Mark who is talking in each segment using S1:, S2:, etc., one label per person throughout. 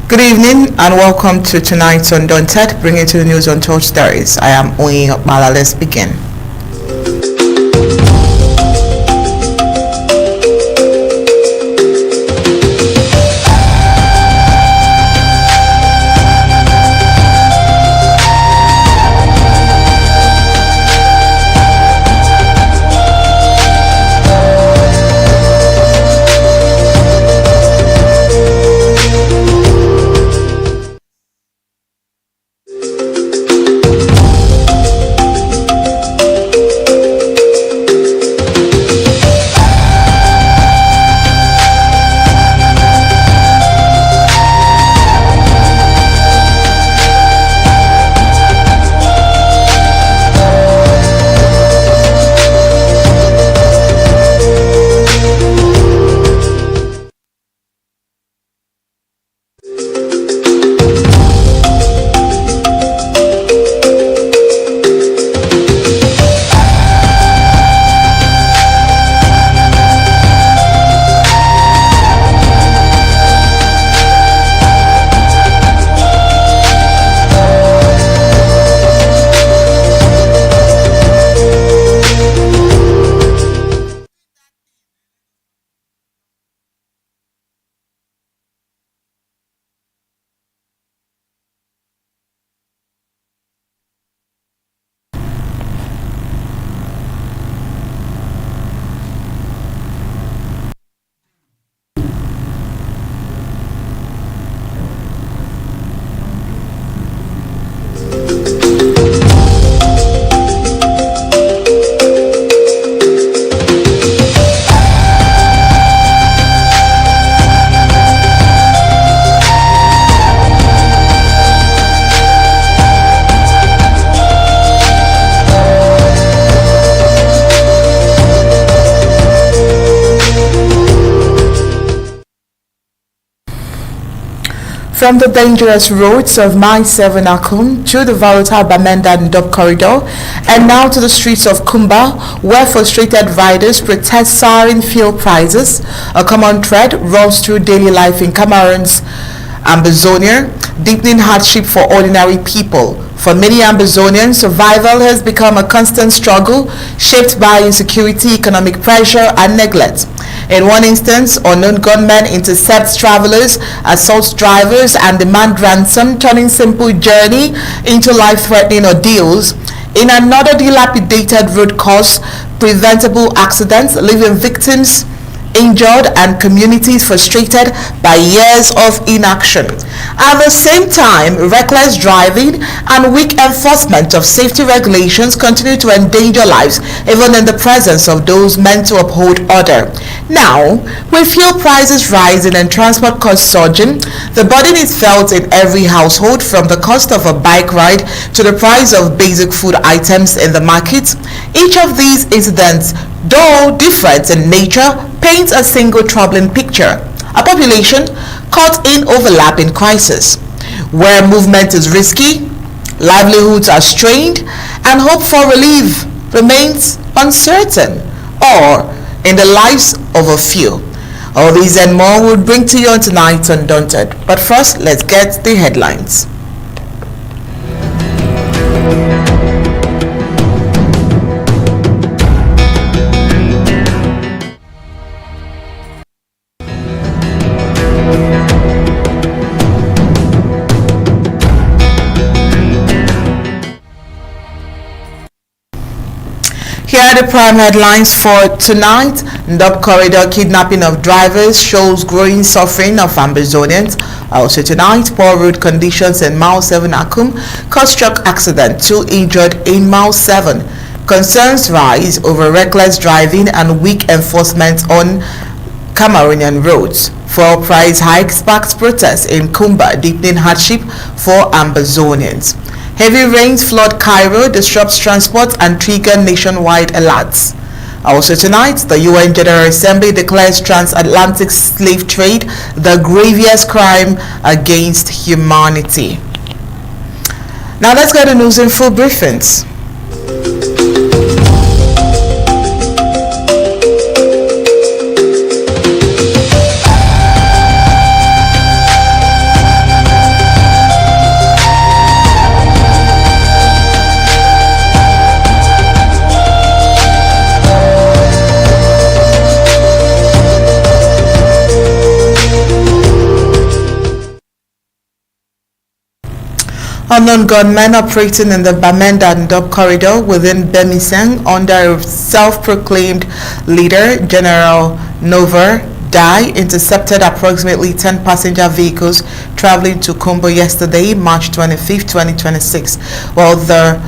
S1: Good evening and welcome to tonight's Undaunted, bringing to the news untold stories. I am Oyin Okmala. Let's begin. From the dangerous roads of Mbeseha Akum to the volatile Bamenda and Dub corridor, and now to the streets of Kumba, where frustrated riders protest soaring fuel prices, a common thread runs through daily life in Cameroon's Ambazonian, deepening hardship for ordinary people. For many Ambazonians, survival has become a constant struggle shaped by insecurity, economic pressure, and neglect. In one instance, unknown gunmen intercept travelers, assault drivers, and demand ransom, turning simple journey into life-threatening ordeals. In another, dilapidated road cause preventable accidents, leaving victims injured and communities frustrated by years of inaction. At the same time, reckless driving and weak enforcement of safety regulations continue to endanger lives, even in the presence of those meant to uphold order. Now, with fuel prices rising and transport costs surging, the burden is felt in every household, from the cost of a bike ride to the price of basic food items in the market. Each of these incidents, though different in nature, paints a single troubling picture: a population caught in overlapping crisis, where movement is risky, livelihoods are strained, and hope for relief remains uncertain, or in the lives of a few. All these and more we'll bring to you on tonight's Undaunted. But first, let's get the headlines. Here are the prime headlines for tonight. Dub corridor kidnapping of drivers shows growing suffering of Ambazonians. Also tonight, poor road conditions in Mbeseha Akum cause truck accident, 2 injured in Mbeseha. Concerns rise over reckless driving and weak enforcement on Camerounian roads. Fuel price hike sparks protests in Kumba, deepening hardship for Ambazonians. Heavy rains flood Cairo, disrupts transport, and trigger nationwide alerts. Also tonight, the UN General Assembly declares transatlantic slave trade the gravest crime against humanity. Now let's get the news in full briefings. Unknown gunmen operating in the Bamenda and Dub corridor within Mbeseha under a self-proclaimed leader, General Nover Dai, intercepted approximately 10 passenger vehicles traveling to Kumba yesterday, March 25, 2026, while the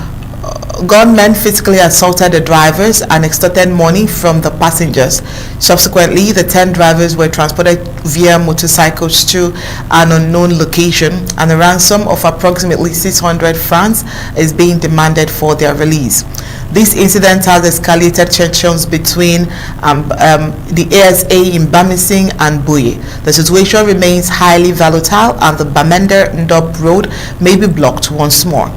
S1: gunmen physically assaulted the drivers and extorted money from the passengers. Subsequently, the 10 drivers were transported via motorcycles to an unknown location, and a ransom of approximately 600 francs is being demanded for their release. This incident has escalated tensions between the ASA in Mbeseha and Buye. The situation remains highly volatile, and the Bamenda-Ndop road may be blocked once more.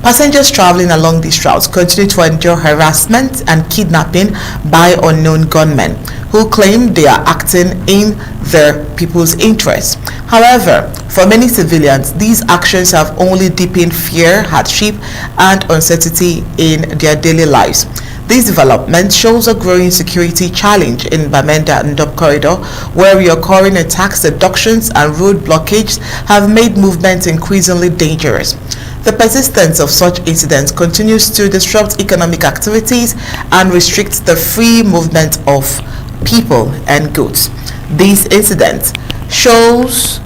S1: Passengers traveling along these routes continue to endure harassment and kidnapping by unknown gunmen who claim they are acting in their people's interests. However, for many civilians, these actions have only deepened fear, hardship, and uncertainty in their daily lives. This development shows a growing security challenge in Bamenda and Dub corridor, where recurring attacks, abductions, and road blockades have made movement increasingly dangerous. The persistence of such incidents continues to disrupt economic activities and restrict the free movement of people and goods. This incident shows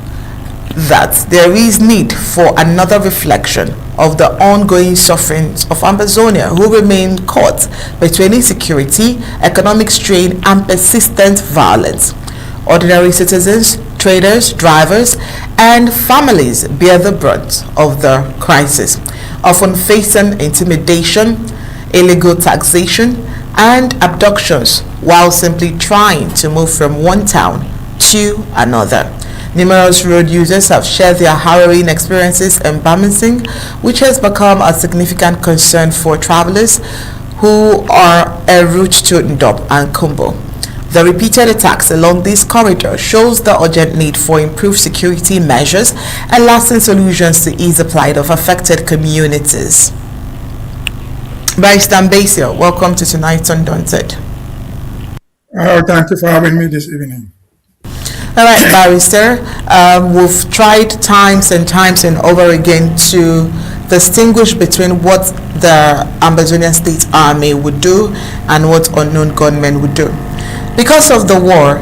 S1: that there is need for another reflection of the ongoing sufferings of Ambazonians who remain caught between insecurity, economic strain, and persistent violence. Ordinary citizens, traders, drivers, and families bear the brunt of the crisis, often facing intimidation, illegal taxation, and abductions while simply trying to move from one town to another. Numerous road users have shared their harrowing experiences in Mbeseha, which has become a significant concern for travelers who are en route to Ndop and Kumba. The repeated attacks along this corridor shows the urgent need for improved security measures and lasting solutions to ease the plight of affected communities. Barrister Mbeseha, welcome to tonight's Undaunted.
S2: Thank you for having me this evening.
S1: All right, Barrister. We've tried times and times and over again to distinguish between what the Ambazonian State Army would do and what unknown gunmen would do. Because of the war,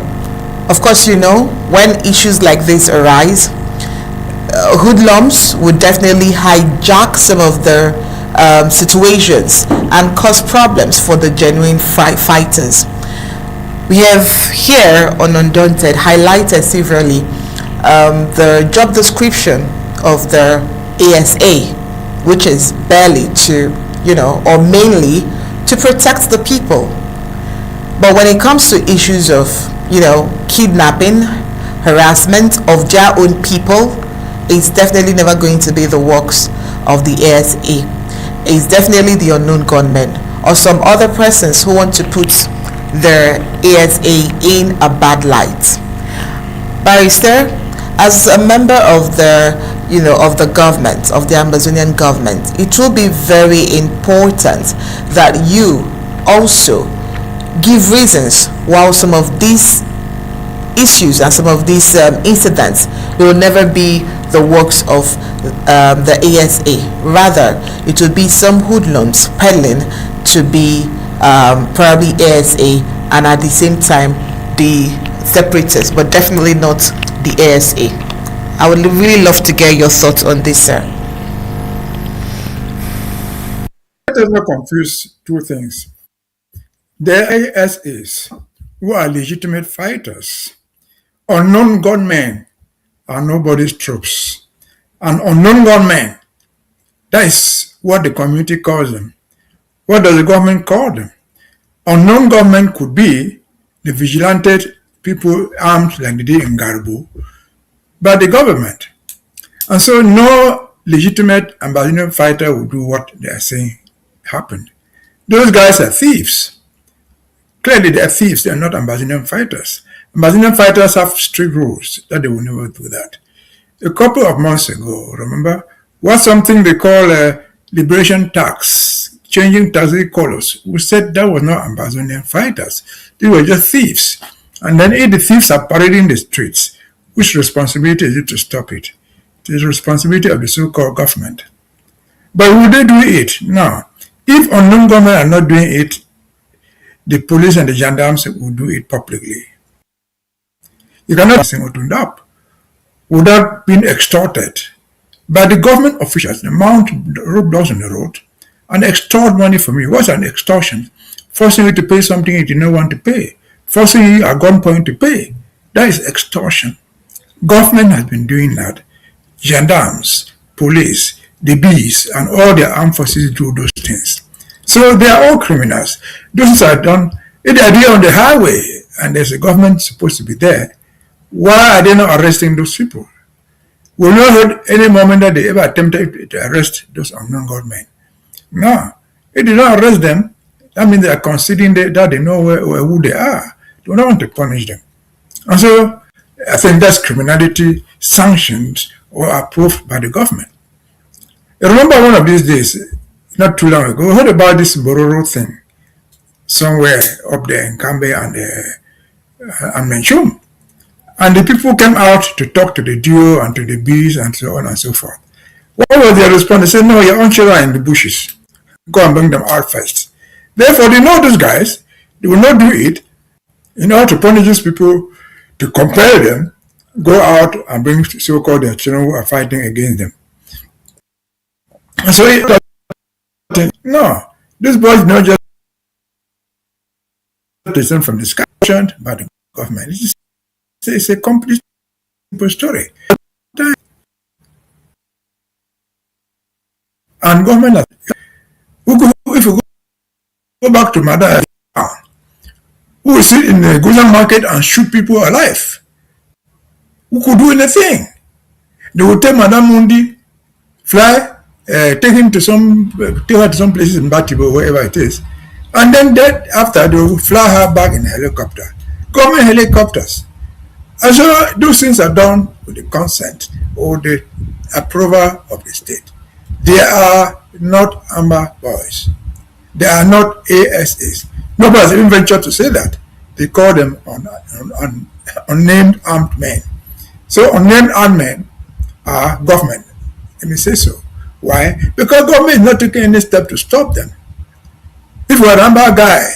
S1: of course, you know, when issues like this arise, hoodlums would definitely hijack some of the situations and cause problems for the genuine fighters. We have here on Undaunted highlighted severally the job description of the ASA, which is barely to, or mainly to protect the people. But when it comes to issues of, kidnapping, harassment of their own people, it's definitely never going to be the works of the ASA. It's definitely the unknown gunmen or some other persons who want to put their ASA in a bad light. Barrister, as a member of the government, of the Ambazonian government, it will be very important that you also give reasons why some of these issues and some of these incidents will never be the works of the ASA. Rather, it will be some hoodlums peddling to be probably ASA, and at the same time the separatists, but definitely not the ASA. I would really love to get your thoughts on this, sir.
S2: Let us not confuse two things. The ASAs, who are legitimate fighters, unknown gunmen are nobody's troops. And unknown gunmen, that is what the community calls them. What does the government call them? Unknown gunmen could be the vigilante people armed like they did in Garbo by the government. And so no legitimate Ambazonian fighter will do what they are saying happened. Those guys are thieves. Clearly they are thieves, they are not Ambazonian fighters. Ambazonian fighters have strict rules that they will never do that. A couple of months ago, remember, was something they call a liberation tax, changing taxi colors. We said that was not Ambazonian fighters. They were just thieves. And then if the thieves are parading the streets, which responsibility is it to stop it? It is the responsibility of the so-called government. But would they do it? No. If unknown government are not doing it, the police and the gendarmes will do it publicly. You cannot be opened up without being extorted by the government officials. They mount roadblocks on the road and extort money from you. What's an extortion? Forcing you to pay something you did not want to pay. Forcing you at gunpoint to pay. That is extortion. Government has been doing that. Gendarmes, police, the bees, and all their armed forces do those things. So they are all criminals. Those things are done. If they are there on the highway and there's a government supposed to be there, why are they not arresting those people? We've not heard any moment that they ever attempted to arrest those unknown gunmen. No. If they don't arrest them, that means they are considering that they know who they are. They don't want to punish them. And so I think that's criminality sanctioned or approved by the government. I remember one of these days, not too long ago, I heard about this Bororo thing somewhere up there in Kumba and Menchum. And the people came out to talk to the duo and to the bees and so on and so forth. What was their response? They said, no, your own children are in the bushes. Go and bring them out first. Therefore, they know those guys. They will not do it in order to punish these people, to compel them, go out and bring so-called their children who are fighting against them. And so, no, these boys not just descend from the sky by the government. It's a complete story. And government, if you go back to Mada, who will sit in the Guzan market and shoot people alive? Who could do anything? They will take Madame Mundi, fly, take her to some places in Batibo, wherever it is, and then after they will fly her back in a helicopter. Government helicopters. And so those things are done with the consent or the approval of the state. They are not Amba boys. They are not ASAs. Nobody has even ventured to say that. They call them unnamed armed men. So unnamed armed men are government. Let me say so. Why? Because government is not taking any step to stop them. If we're an Amba guy,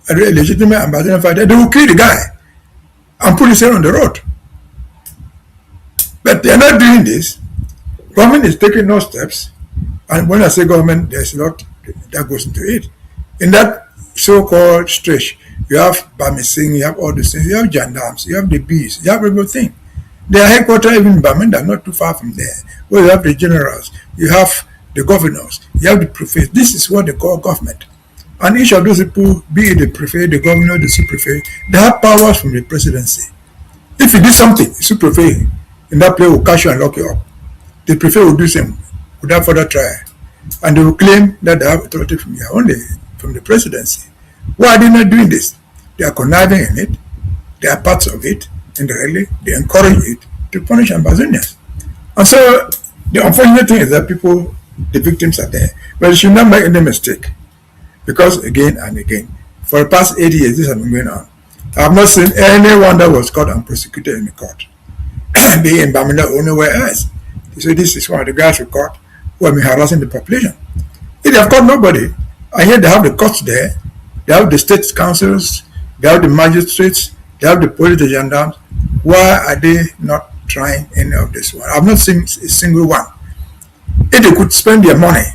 S2: a legitimate Ambazonian fighter, they will kill the guy and put his head on the road. But they're not doing this. Government is taking no steps. And when I say government, there's a lot that goes into it. In that so-called stretch, you have Bamising, you have all these things, you have gendarmes, you have the bees, you have everything. Their headquarters even in Bamenda, not too far from there, where you have the generals, you have the governors, you have the prefects. This is what they call government. And each of those people, be it the prefect, the governor, the subprefect, they have powers from the presidency. If you do something, the subprefect in that place will catch you and lock you up. The prefect will do something without further trial. And they will claim that they have authority from the presidency. Why are they not doing this? They are conniving in it. They are parts of it. Indirectly, they encourage it to punish Ambazonians. And so the unfortunate thing is that the victims are there. But you should not make any mistake. Because again and again, for the past 80 years, this has been going on. I have not seen anyone that was caught and prosecuted in the court. Be in Bamenda or nowhere else. So this is one of the guys who caught who have been harassing the population. If they have caught nobody, and yet they have the courts there, they have the state councils, they have the magistrates, they have the police, the gendarmes. Why are they not trying any of this one? I have not seen a single one. If they could spend their money,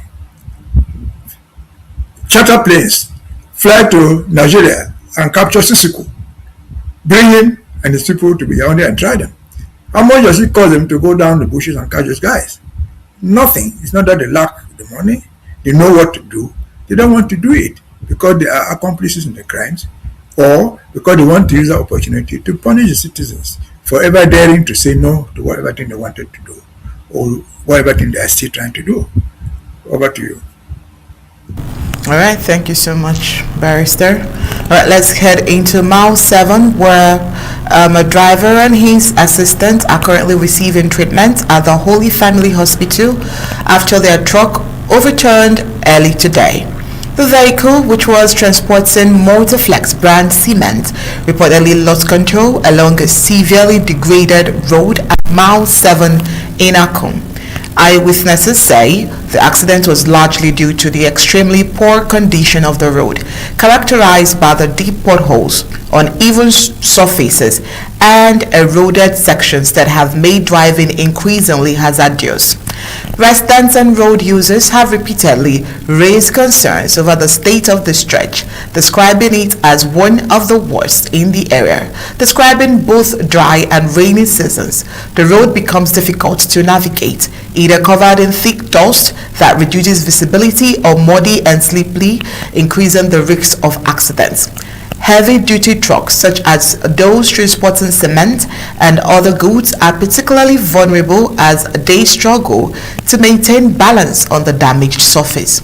S2: charter planes, fly to Nigeria and capture Sisiku, bring him and his people to be down there and try them. How much does it cost them to go down the bushes and catch those guys? Nothing. It's not that they lack the money. They know what to do. They don't want to do it because they are accomplices in the crimes or because they want to use that opportunity to punish the citizens for ever daring to say no to whatever thing they wanted to do or whatever thing they are still trying to do. Over to you.
S1: All right, thank you so much, Barrister. All right, let's head into mile 7, where a driver and his assistant are currently receiving treatment at the Holy Family Hospital after their truck overturned early today. The vehicle, which was transporting Motorflex brand cement, reportedly lost control along a severely degraded road at mile 7 in Akum. Eyewitnesses say the accident was largely due to the extremely poor condition of the road, characterized by the deep potholes, uneven surfaces, and eroded sections that have made driving increasingly hazardous. Residents and road users have repeatedly raised concerns over the state of the stretch, describing it as one of the worst in the area. Describing both dry and rainy seasons, the road becomes difficult to navigate, either covered in thick dust that reduces visibility or muddy and slippery, increasing the risk of accidents. Heavy-duty trucks such as those transporting cement and other goods are particularly vulnerable as they struggle to maintain balance on the damaged surface.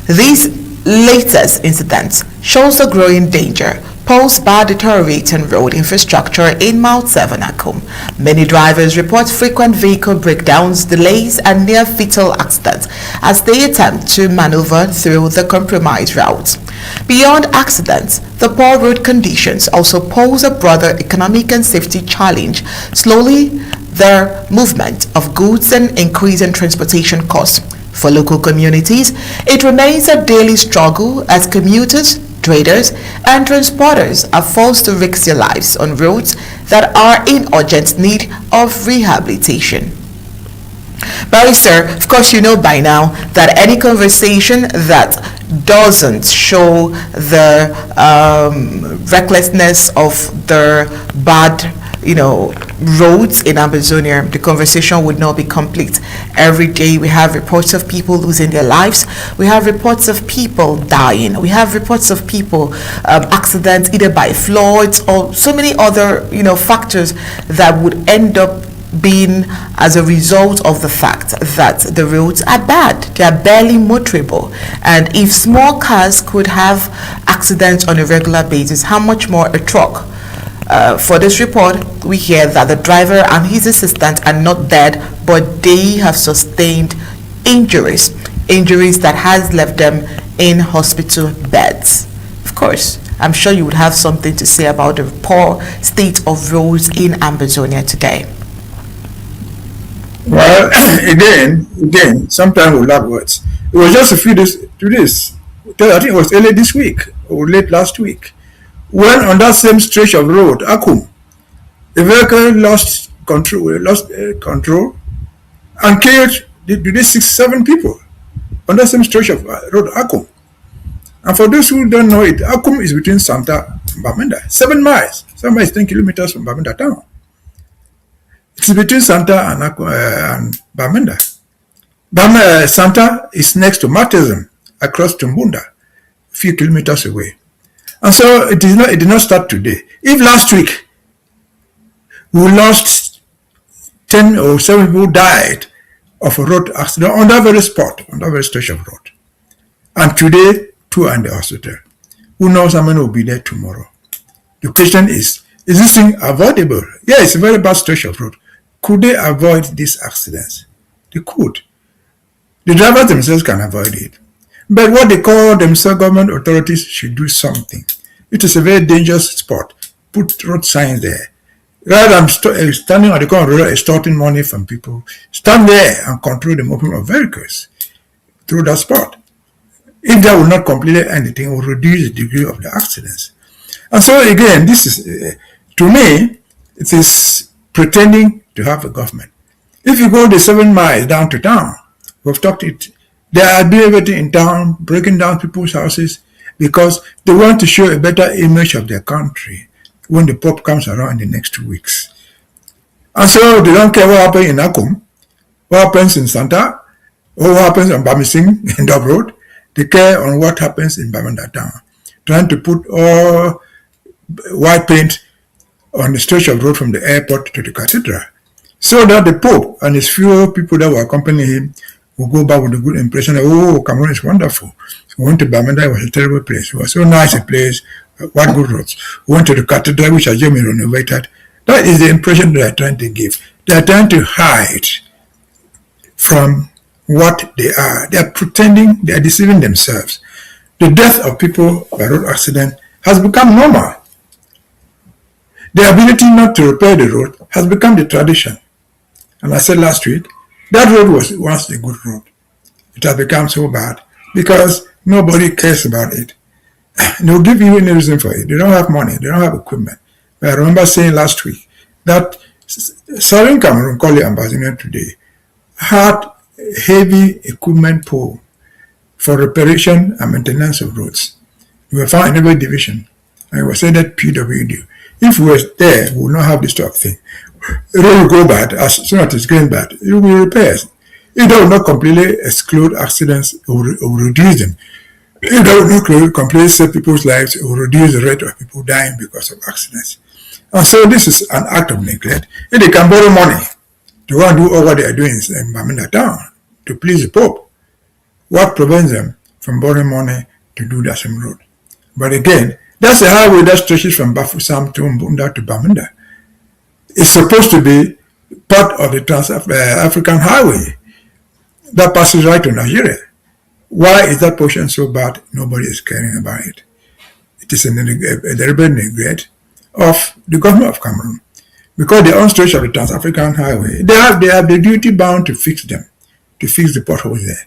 S1: These latest incidents shows the growing danger posed by deteriorating road infrastructure in Mount 7 Akum. Many drivers report frequent vehicle breakdowns, delays, and near-fatal accidents as they attempt to maneuver through the compromised routes. Beyond accidents, the poor road conditions also pose a broader economic and safety challenge, slowly the movement of goods and increasing transportation costs. For local communities, it remains a daily struggle as commuters, traders, and transporters are forced to risk their lives on roads that are in urgent need of rehabilitation. Barrister, of course you know by now that any conversation that doesn't show the recklessness of the bad roads in Ambazonia, the conversation would not be complete. Every day we have reports of people losing their lives. We have reports of people dying. We have reports of people accidents either by floods or so many other factors that would end up being as a result of the fact that the roads are bad. They are barely motorable, and if small cars could have accidents on a regular basis, how much more a truck? For this report, we hear that the driver and his assistant are not dead, but they have sustained injuries that has left them in hospital beds. Of course, I'm sure you would have something to say about the poor state of roads in Ambazonia today.
S2: Well, again, sometimes we lack words. It was just a few days to this. I think it was early this week or late last week, when on that same stretch of road, Akum, the vehicle lost control and killed 6-7 people on that same stretch of road, Akum. And for those who don't know it, Akum is between Santa and Bamenda, 7 miles. 7 miles, 10 kilometers from Bamenda town. It's between Santa and Bamenda. Santa is next to Martism, across Tumbunda, a few kilometers away. And so it did not start today. If last week we lost 10 or 7 people died of a road accident on that very spot, on that very stretch of road, and today 2 are in the hospital, who knows how many will be there tomorrow? The question is this thing avoidable? Yeah, it's a very bad stretch of road. Could they avoid these accidents? They could. The drivers themselves can avoid it. But what they call themselves government authorities should do something. It is a very dangerous spot. Put road signs there. Rather than standing at the corner of the road extorting money from people, stand there and control the movement of vehicles through that spot. If that will not completely end the thing, it will reduce the degree of the accidents. And so again, this is, to me, it is pretending to have a government. If you go the 7 miles down to town, we've talked it, they are doing everything in town, breaking down people's houses because they want to show a better image of their country when the Pope comes around in the next 2 weeks. And so they don't care what happens in Akum, what happens in Santa, or what happens on Bamising in Dub Road. They care on what happens in Bamenda town, trying to put all white paint on the stretch of road from the airport to the cathedral, so that the Pope and his few people that will accompany him will go back with a good impression that, oh, Cameroon is wonderful. We went to Bamenda, it was a terrible place. It was so nice a place, what good roads. We went to the cathedral, which has just been renovated. That is the impression they are trying to give. They are trying to hide from what they are. They are pretending, they are deceiving themselves. The death of people by road accident has become normal. The ability not to repair the road has become the tradition. And I said last week, That road was once a good road. It has become so bad because nobody cares about it. They'll give you any reason for it. They don't have money. They don't have equipment. But I remember saying last week that Southern Cameroon, called the Ambazonians today, had heavy equipment pool for reparation and maintenance of roads. We were found in every division, and it was said that PWD. If we were there, we would not have this sort of thing. The road will go bad as soon as it's going bad. It will be repairs. It will not completely exclude accidents, it will reduce them. It will not completely save people's lives, it will reduce the rate of people dying because of accidents. And so this is an act of neglect. If they can borrow money to go and do all what they are doing in Bamenda town to please the Pope, what prevents them from borrowing money to do that same road? But again, that's a highway that stretches from Bafusam to Mbunda to Bamenda. It's supposed to be part of the Trans-African Highway that passes right to Nigeria. Why is that portion so bad? Nobody is caring about it. It is a deliberate neglect of the government of Cameroon. Because they own stretch of the Trans-African Highway, they have the duty bound to fix them, to fix the potholes there.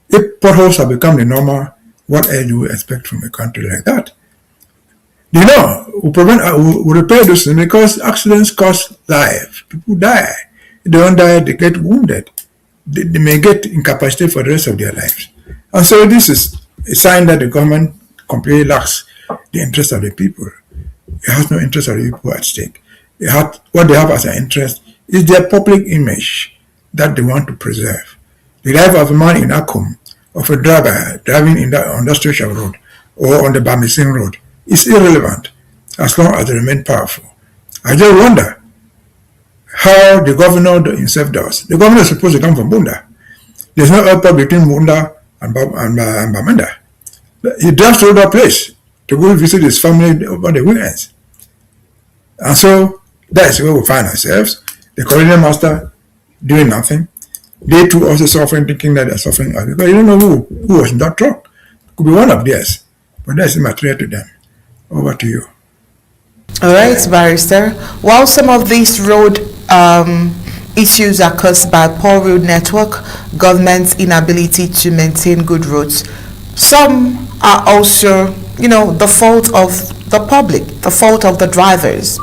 S2: If potholes have become the normal, what else do we expect from a country like that? We repair those things because accidents cost life. People die. If they don't die, they get wounded. They may get incapacitated for the rest of their lives. And so this is a sign that the government completely lacks the interest of the people. It has no interest of the people at stake. What they have as an interest is their public image that they want to preserve. The life of a man in Akum, of a driver driving on that stretch of road or on the Bamising road, is irrelevant as long as they remain powerful. I just wonder how the governor himself does. The governor is supposed to come from Bunda. There's no airport between Bunda and Bamenda. He drives to that place to go visit his family over the weekends. And so that is where we find ourselves. The colonial master doing nothing. They too also suffering, thinking that they're suffering because you don't know who was in that truck. It could be one of theirs, but that's immaterial to them. Over to you.
S1: All right, Barrister. While some of these road issues are caused by poor road network, government's inability to maintain good roads, some are also, the fault of the public, the fault of the drivers.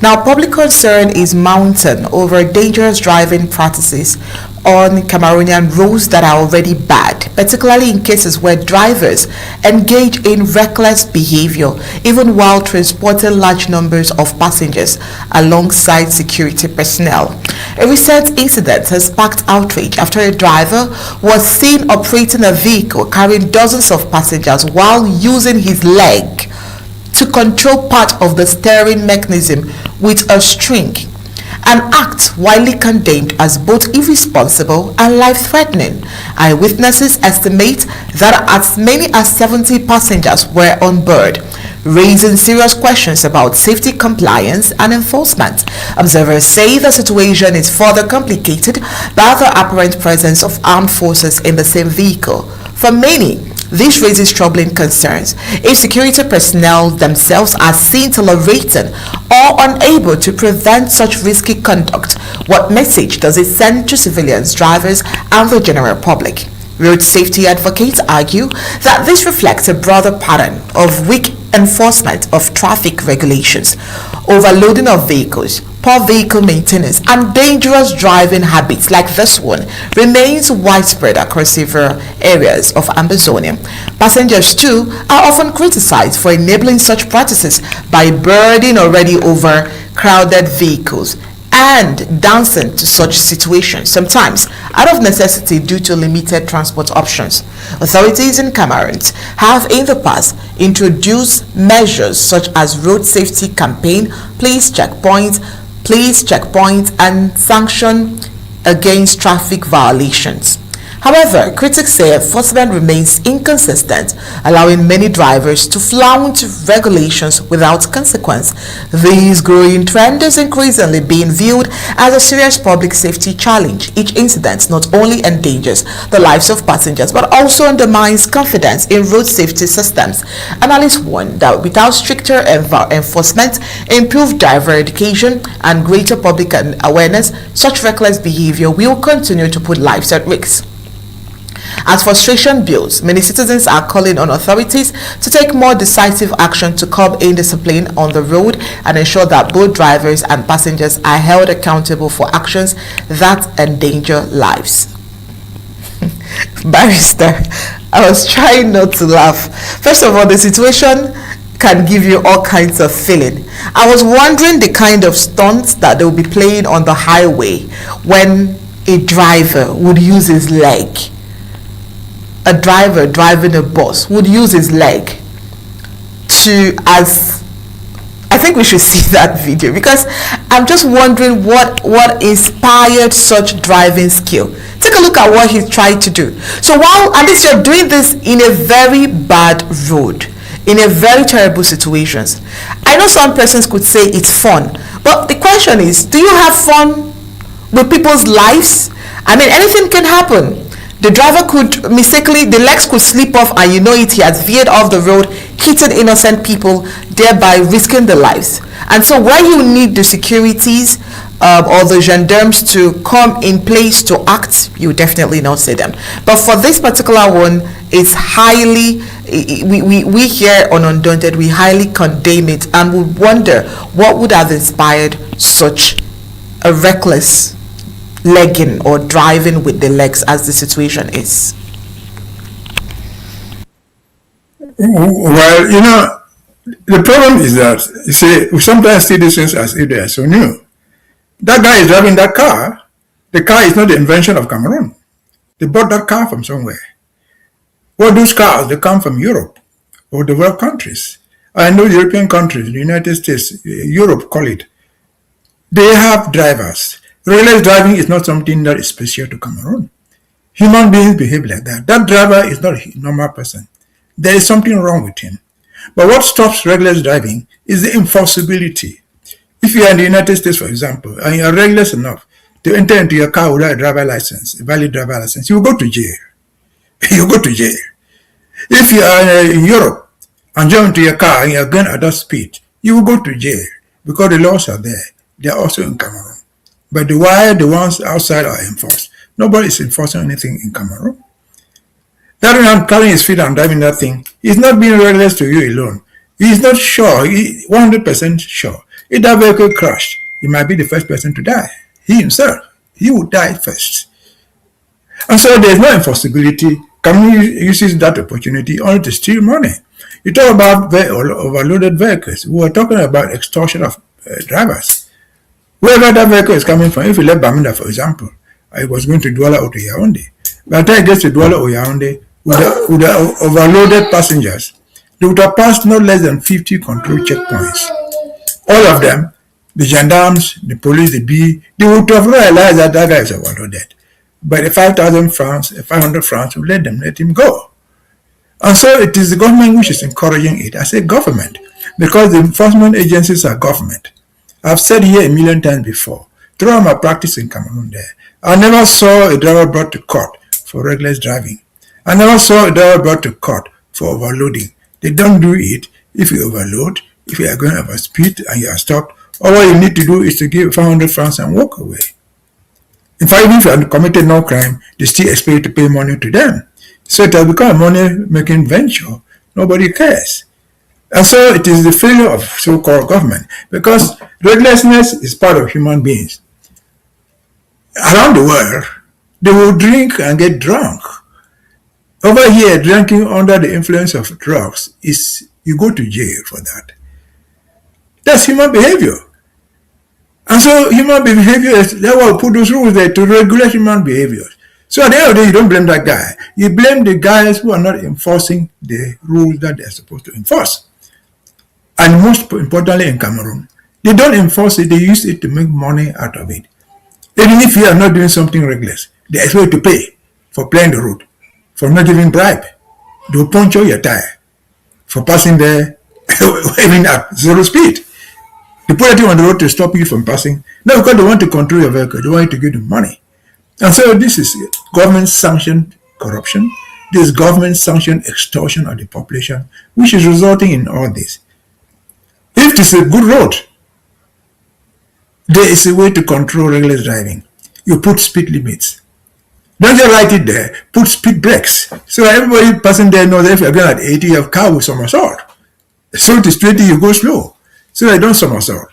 S1: Now, public concern is mounting over dangerous driving practices on Cameroonian roads that are already bad, particularly in cases where drivers engage in reckless behavior, even while transporting large numbers of passengers alongside security personnel. A recent incident has sparked outrage after a driver was seen operating a vehicle carrying dozens of passengers while using his leg to control part of the steering mechanism with a string, an act widely condemned as both irresponsible and life-threatening. Eyewitnesses estimate that as many as 70 passengers were on board, raising serious questions about safety, compliance and enforcement. Observers say the situation is further complicated by the apparent presence of armed forces in the same vehicle. For many, this raises troubling concerns if security personnel themselves are seen tolerating or unable to prevent such risky conduct. What message does it send to civilians, drivers, and the general public? Road safety advocates argue that this reflects a broader pattern of weak enforcement of traffic regulations, overloading of vehicles, poor vehicle maintenance, and dangerous driving habits like this one remains widespread across several areas of Ambazonia. Passengers too are often criticized for enabling such practices by boarding already overcrowded vehicles and dancing to such situations, sometimes out of necessity due to limited transport options. Authorities in Cameroon have in the past introduced measures such as road safety campaign, police checkpoints, and sanction against traffic violations. However, critics say enforcement remains inconsistent, allowing many drivers to flout regulations without consequence. This growing trend is increasingly being viewed as a serious public safety challenge. Each incident not only endangers the lives of passengers but also undermines confidence in road safety systems. Analysts warn that without stricter enforcement, improved driver education, and greater public awareness, such reckless behavior will continue to put lives at risk. As frustration builds, many citizens are calling on authorities to take more decisive action to curb indiscipline on the road and ensure that both drivers and passengers are held accountable for actions that endanger lives. Barrister, I was trying not to laugh. First of all, the situation can give you all kinds of feeling. I was wondering the kind of stunts that they will be playing on the highway when a driver would use his leg. A driver driving a bus would use his leg I think we should see that video, because I'm just wondering what inspired such driving skill. Take a look at what he tried to do. So while at least you're doing this in a very bad road, in a very terrible situations, I know some persons could say it's fun, but the question is, do you have fun with people's lives? I mean, anything can happen. The driver could mistakenly, the legs could slip off, and you know it, he has veered off the road, hitting innocent people, thereby risking their lives. And so where you need the securities or the gendarmes to come in place to act, you definitely not see them. But for this particular one, it's highly, we here on Undaunted, we highly condemn it and would wonder what would have inspired such a reckless legging or driving with the legs as the situation is.
S2: Well, the problem is that, you see, we sometimes see these things as if they are so new. That guy is driving that car. The car is not the invention of Cameroon. They bought that car from somewhere. Well, those cars, they come from Europe or developed countries. I know European countries, the United States, Europe call it. They have drivers. Reckless driving is not something that is special to Cameroon. Human beings behave like that. That driver is not a normal person. There is something wrong with him. But what stops reckless driving is the enforceability. If you are in the United States, for example, and you are reckless enough to enter into your car without a driver license, a valid driver license, you will go to jail. You go to jail. If you are in Europe and jump into your car and you are going at that speed, you will go to jail because the laws are there. They are also in Cameroon. But the ones outside are enforced. Nobody is enforcing anything in Cameroon. That man carrying his feet and driving that thing, he's not being reckless to you alone. He's not sure, 100% sure. If that vehicle crashed, he might be the first person to die. He himself, he would die first. And so there's no enforceability. Cameroon uses that opportunity only to steal money. You talk about overloaded vehicles. We were talking about extortion of drivers. Wherever that vehicle is coming from, if you left Bamenda, for example, I was going to Douala or to Yaoundé. By the time it gets to Douala or Yaoundé, with the overloaded passengers, they would have passed not less than 50 control checkpoints. All of them, the gendarmes, the police, the B, they would have realized that that guy is overloaded. But the 5,000 francs, 500 francs would let him go. And so it is the government which is encouraging it. I say government, because the enforcement agencies are government. I've said here a million times before, throughout my practice in Cameroon there, I never saw a driver brought to court for reckless driving. I never saw a driver brought to court for overloading. They don't do it if you overload, if you are going over speed and you are stopped. All you need to do is to give 500 francs and walk away. In fact, even if you have committed no crime, they still expect you to pay money to them. So it has become a money-making venture. Nobody cares. And so it is the failure of so-called government, because recklessness is part of human beings. Around the world, they will drink and get drunk. Over here, drinking under the influence of drugs is, you go to jail for that. That's human behavior. And so human behavior is, that's why we put those rules there to regulate human behaviors. So at the end of the day, you don't blame that guy. You blame the guys who are not enforcing the rules that they're supposed to enforce. And most importantly in Cameroon, they don't enforce it, they use it to make money out of it. Even if you are not doing something reckless, they expect you to pay. for playing the road, for not giving bribe. They'll puncture your tire for passing there even at 0 speed. They put you on the road to stop you from passing. Not because they want to control your vehicle, they want you to give them money. And so this is government-sanctioned corruption. This is government-sanctioned extortion of the population, which is resulting in all this. If it is a good road, there is a way to control reckless driving. You put speed limits. Don't just write it there. Put speed brakes. So everybody passing there knows that if you're going at 80, you have car with somersault. So it is 20, you go slow. So they don't somersault.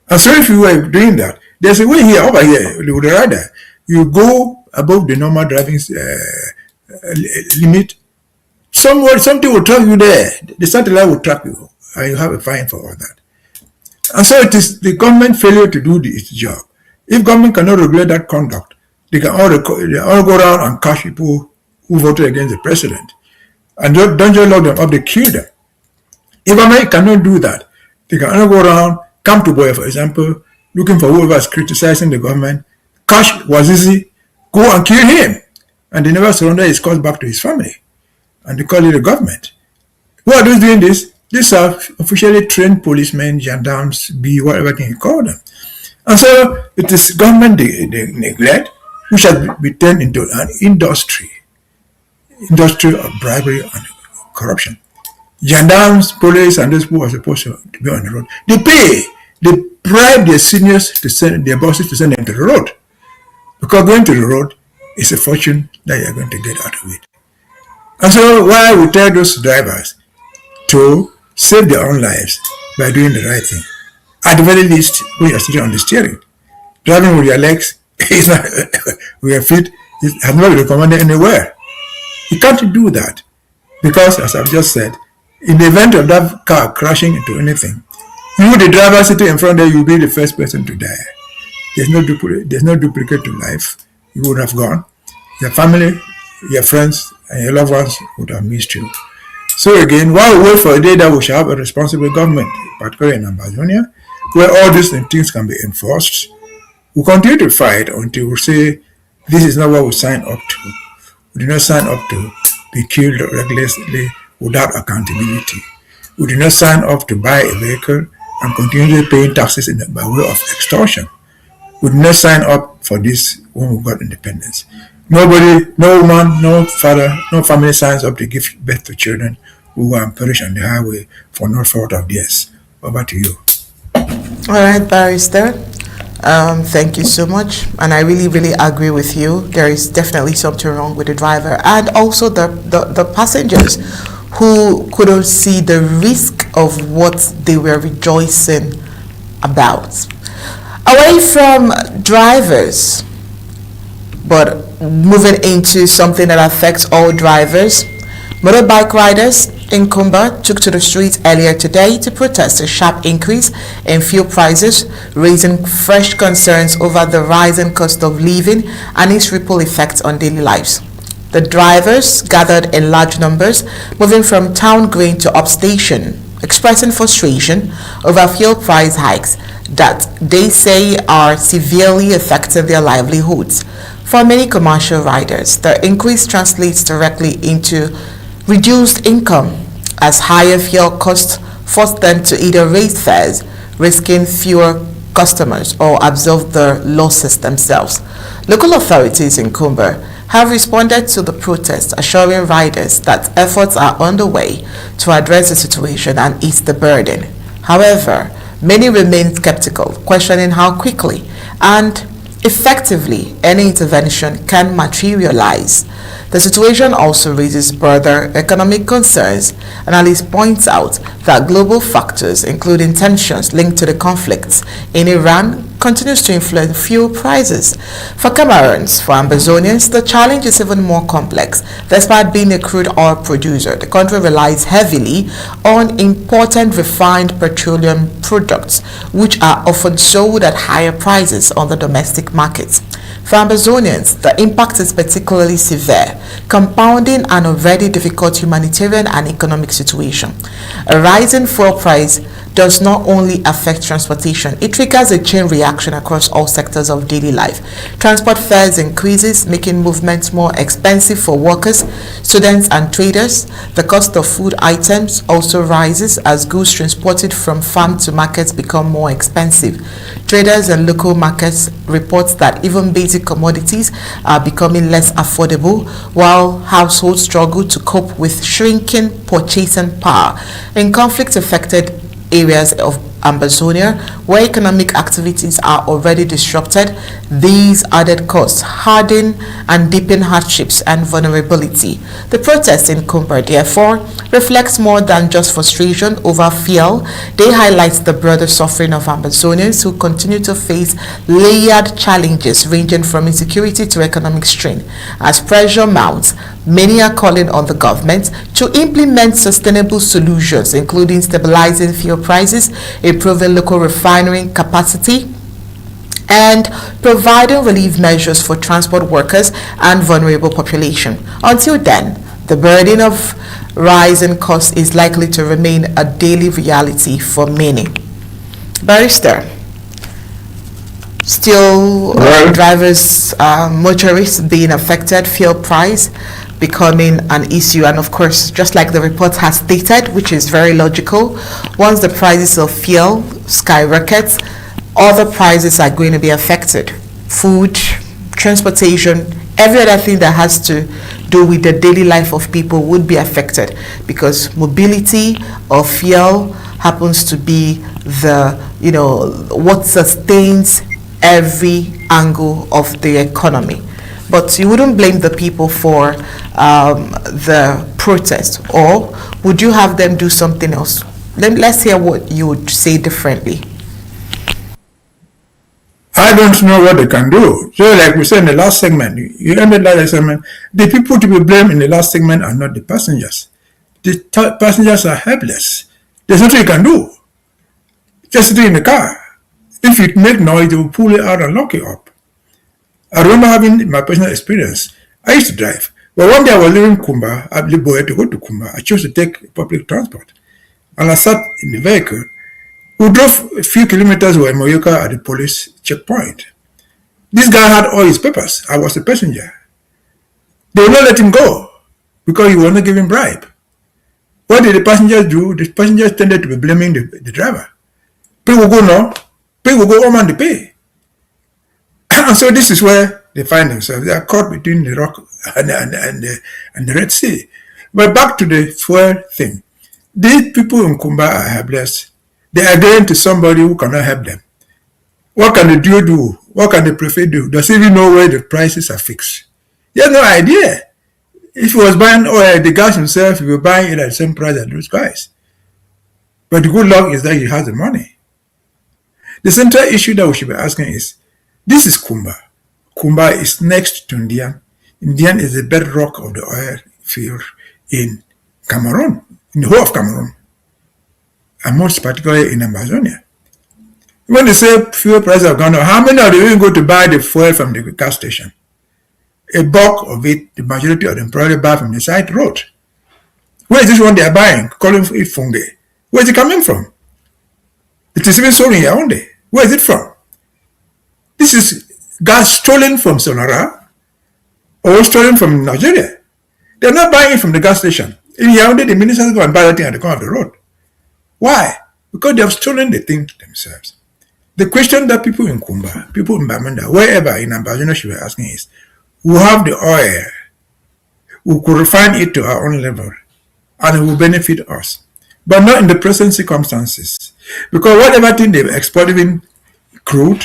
S2: And so if you were doing that, there's a way here, over here, with the rider. You go above the normal driving limit. Something will track you there. The satellite will track you, and you have a fine for all that. And so it is the government failure to do its job. If government cannot regulate that conduct, they all go around and catch people who voted against the president. And don't just lock them up, they kill them. If America cannot do that, they can only go around, come to Boya, for example, looking for whoever is criticizing the government, catch Wazizi, go and kill him. And they never surrender his cause back to his family. And they call it the government. Who are those doing this? These are officially trained policemen, gendarmes, whatever you call them. And so it is government neglect, which has been turned into an industry of bribery and corruption. Gendarmes, police, and those who are supposed to be on the road, they bribe their seniors to send their bosses to send them to the road. Because going to the road is a fortune that you're going to get out of it. And so why we tell those drivers to save their own lives by doing the right thing. At the very least, when you're sitting on the steering, driving with your legs is not with your feet, it has not been recommended anywhere. You can't do that because, as I've just said, in the event of that car crashing into anything, you, the driver sitting in front there, you'll be the first person to die. There's no duplicate to life. You would have gone. Your family, your friends, and your loved ones would have missed you. So again, while we wait for a day that we shall have a responsible government, particularly in Ambazonia, where all these things can be enforced, we continue to fight until we say this is not what we signed up to. We do not sign up to be killed recklessly without accountability. We do not sign up to buy a vehicle and continue paying taxes by way of extortion. We do not sign up for this when we got independence. Nobody, no woman, no father, no family signs up to give birth to children who will perish on the highway for no fault of theirs. Over to you.
S1: All right, Barrister. Thank you so much. And I really agree with you. There is definitely something wrong with the driver and also the passengers who couldn't see the risk of what they were rejoicing about. Away from drivers, but moving into something that affects all drivers, motorbike riders in Kumba took to the streets earlier today to protest a sharp increase in fuel prices, raising fresh concerns over the rising cost of living and its ripple effects on daily lives. The drivers gathered in large numbers, moving from town green to upstation, expressing frustration over fuel price hikes that they say are severely affecting their livelihoods. For many commercial riders, the increase translates directly into reduced income, as higher fuel costs force them to either raise fares, risking fewer customers, or absorb the losses themselves. Local authorities in Kumba have responded to the protest, assuring riders that efforts are underway to address the situation and ease the burden. However, many remain skeptical, questioning how quickly and effectively any intervention can materialize. The situation also raises broader economic concerns. Analyst points out that global factors, including tensions linked to the conflicts in Iran, continues to influence fuel prices. For Cameroonians, for Ambazonians, the challenge is even more complex. Despite being a crude oil producer, the country relies heavily on important refined petroleum products, which are often sold at higher prices on the domestic markets. For Ambazonians, the impact is particularly severe, compounding an already difficult humanitarian and economic situation. A rising fuel price does not only affect transportation, it triggers a chain reaction across all sectors of daily life. Transport fares increases, making movements more expensive for workers, students and traders. The cost of food items also rises as goods transported from farm to markets become more expensive. Traders and local markets report that even basic commodities are becoming less affordable, while households struggle to cope with shrinking purchasing power. In conflict-affected areas of Ambazonia, where economic activities are already disrupted, these added costs harden and deepen hardships and vulnerability. The protest in Kumba, therefore, reflects more than just frustration over fuel. They highlight the broader suffering of Ambazonians who continue to face layered challenges ranging from insecurity to economic strain. As pressure mounts, many are calling on the government to implement sustainable solutions, including stabilizing fuel prices, improving local refining capacity, and providing relief measures for transport workers and vulnerable population. Until then, the burden of rising costs is likely to remain a daily reality for many. Barrister, still drivers, motorists being affected, fuel price becoming an issue, and of course, just like the report has stated, which is very logical, once the prices of fuel skyrockets, other prices are going to be affected. Food, transportation, every other thing that has to do with the daily life of people would be affected, because mobility of fuel happens to be what sustains every angle of the economy. But you wouldn't blame the people for the protest, or would you have them do something else? Let's hear what you would say differently.
S2: I don't know what they can do. So like we said in the last segment, you ended the last segment, the people to be blamed in the last segment are not the passengers. The passengers are helpless. There's nothing you can do. Just sit in the car. If it make noise, they will pull it out and lock it up. I remember having my personal experience. I used to drive. But one day I was leaving Kumba, I believe boy to go to Kumba. I chose to take public transport. And I sat in the vehicle. We drove a few kilometers to Moyoka at the police checkpoint. This guy had all his papers. I was a passenger. They would not let him go because he was not giving bribe. What did the passengers do? The passengers tended to be blaming the driver. Pay will go now. Pay will go home and they pay. And so this is where they find themselves. They are caught between the rock and the Red Sea. But back to the fuel thing. These people in Kumba are helpless. They are going to somebody who cannot help them. What can the DO do? What can the prefect do? Does he even know where the prices are fixed? He has no idea. If he was buying oil, the gas himself, he will buy it at the same price as those guys. But the good luck is that he has the money. The central issue that we should be asking is, this is Kumba. Kumba is next to Ndian. Ndian is the bedrock of the oil field in Cameroon, in the whole of Cameroon, and most particularly in Amazonia. When they say fuel prices have gone up, how many of them even go to buy the fuel from the gas station? A bulk of it, the majority of them probably buy from the side road. Where is this one they are buying, calling it funge? Where is it coming from? It is even sold in Yaoundé. Where is it from? This is gas stolen from Sonara or stolen from Nigeria. They are not buying it from the gas station. In Yaoundé, the ministers go and buy that thing at the corner of the road. Why? Because they have stolen the thing themselves. The question that people in Kumba, people in Bamenda, wherever in Ambazonia should be asking is, we have the oil, we could refine it to our own level, and it will benefit us. But not in the present circumstances. Because whatever thing they export, even crude,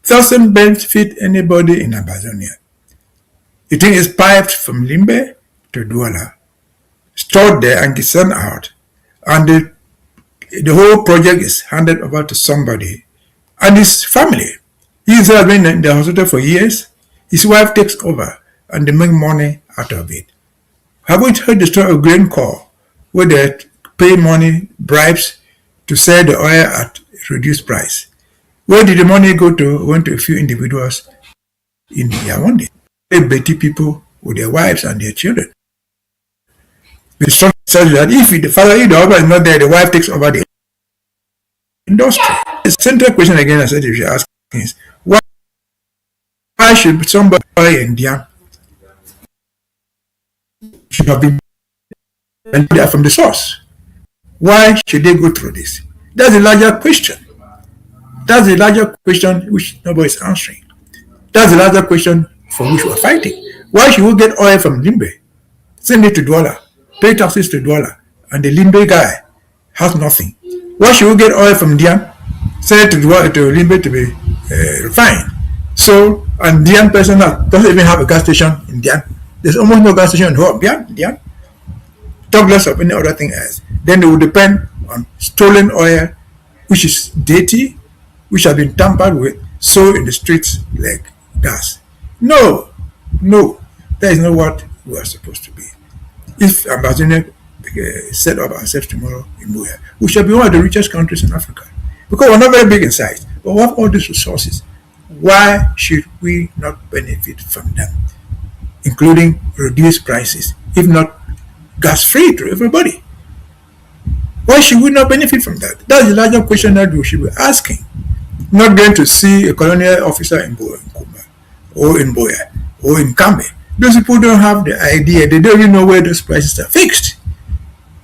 S2: doesn't benefit anybody in Ambazonia. The thing is piped from Limbe to Douala, stored there and sent out, and the whole project is handed over to somebody and his family. He has been in the hospital for years. His wife takes over and they make money out of it. Have we heard the story of Grain Corps, where they pay money, bribes, to sell the oil at reduced price? Where did the money go to? Went to a few individuals in Yaoundé. They Betty people with their wives and their children. The structure says that if the father, if the husband is not there, the wife takes over the industry. The central question again, I said, if you ask is why should somebody in Dian should have been from the source? Why should they go through this? That's a larger question. That's a larger question which nobody is answering. That's a larger question for which we're fighting. Why should we get oil from Limbe, send it to Douala, pay taxes to Douala, and the Limbe guy has nothing? Why should we get oil from Dian, send it to Douala, to Limbe to be refined? So, and Dian person doesn't even have a gas station in Dian. There's almost no gas station in Dian. Talk less of any other thing else. Then they will depend on stolen oil, which is dirty, which have been tampered with, so in the streets like gas. No, that is not what we are supposed to be. If Ambazonians set up ourselves tomorrow in Mbeseha, we shall be one of the richest countries in Africa. Because we're not very big in size, but we have all these resources. Why should we not benefit from them, including reduced prices, if not gas-free to everybody? Why should we not benefit from that? That's the larger question that we should be asking. Not going to see a colonial officer in Kumba, or in Mbeseha, or in Kambe. Those people don't have the idea. They don't even know where those prices are fixed.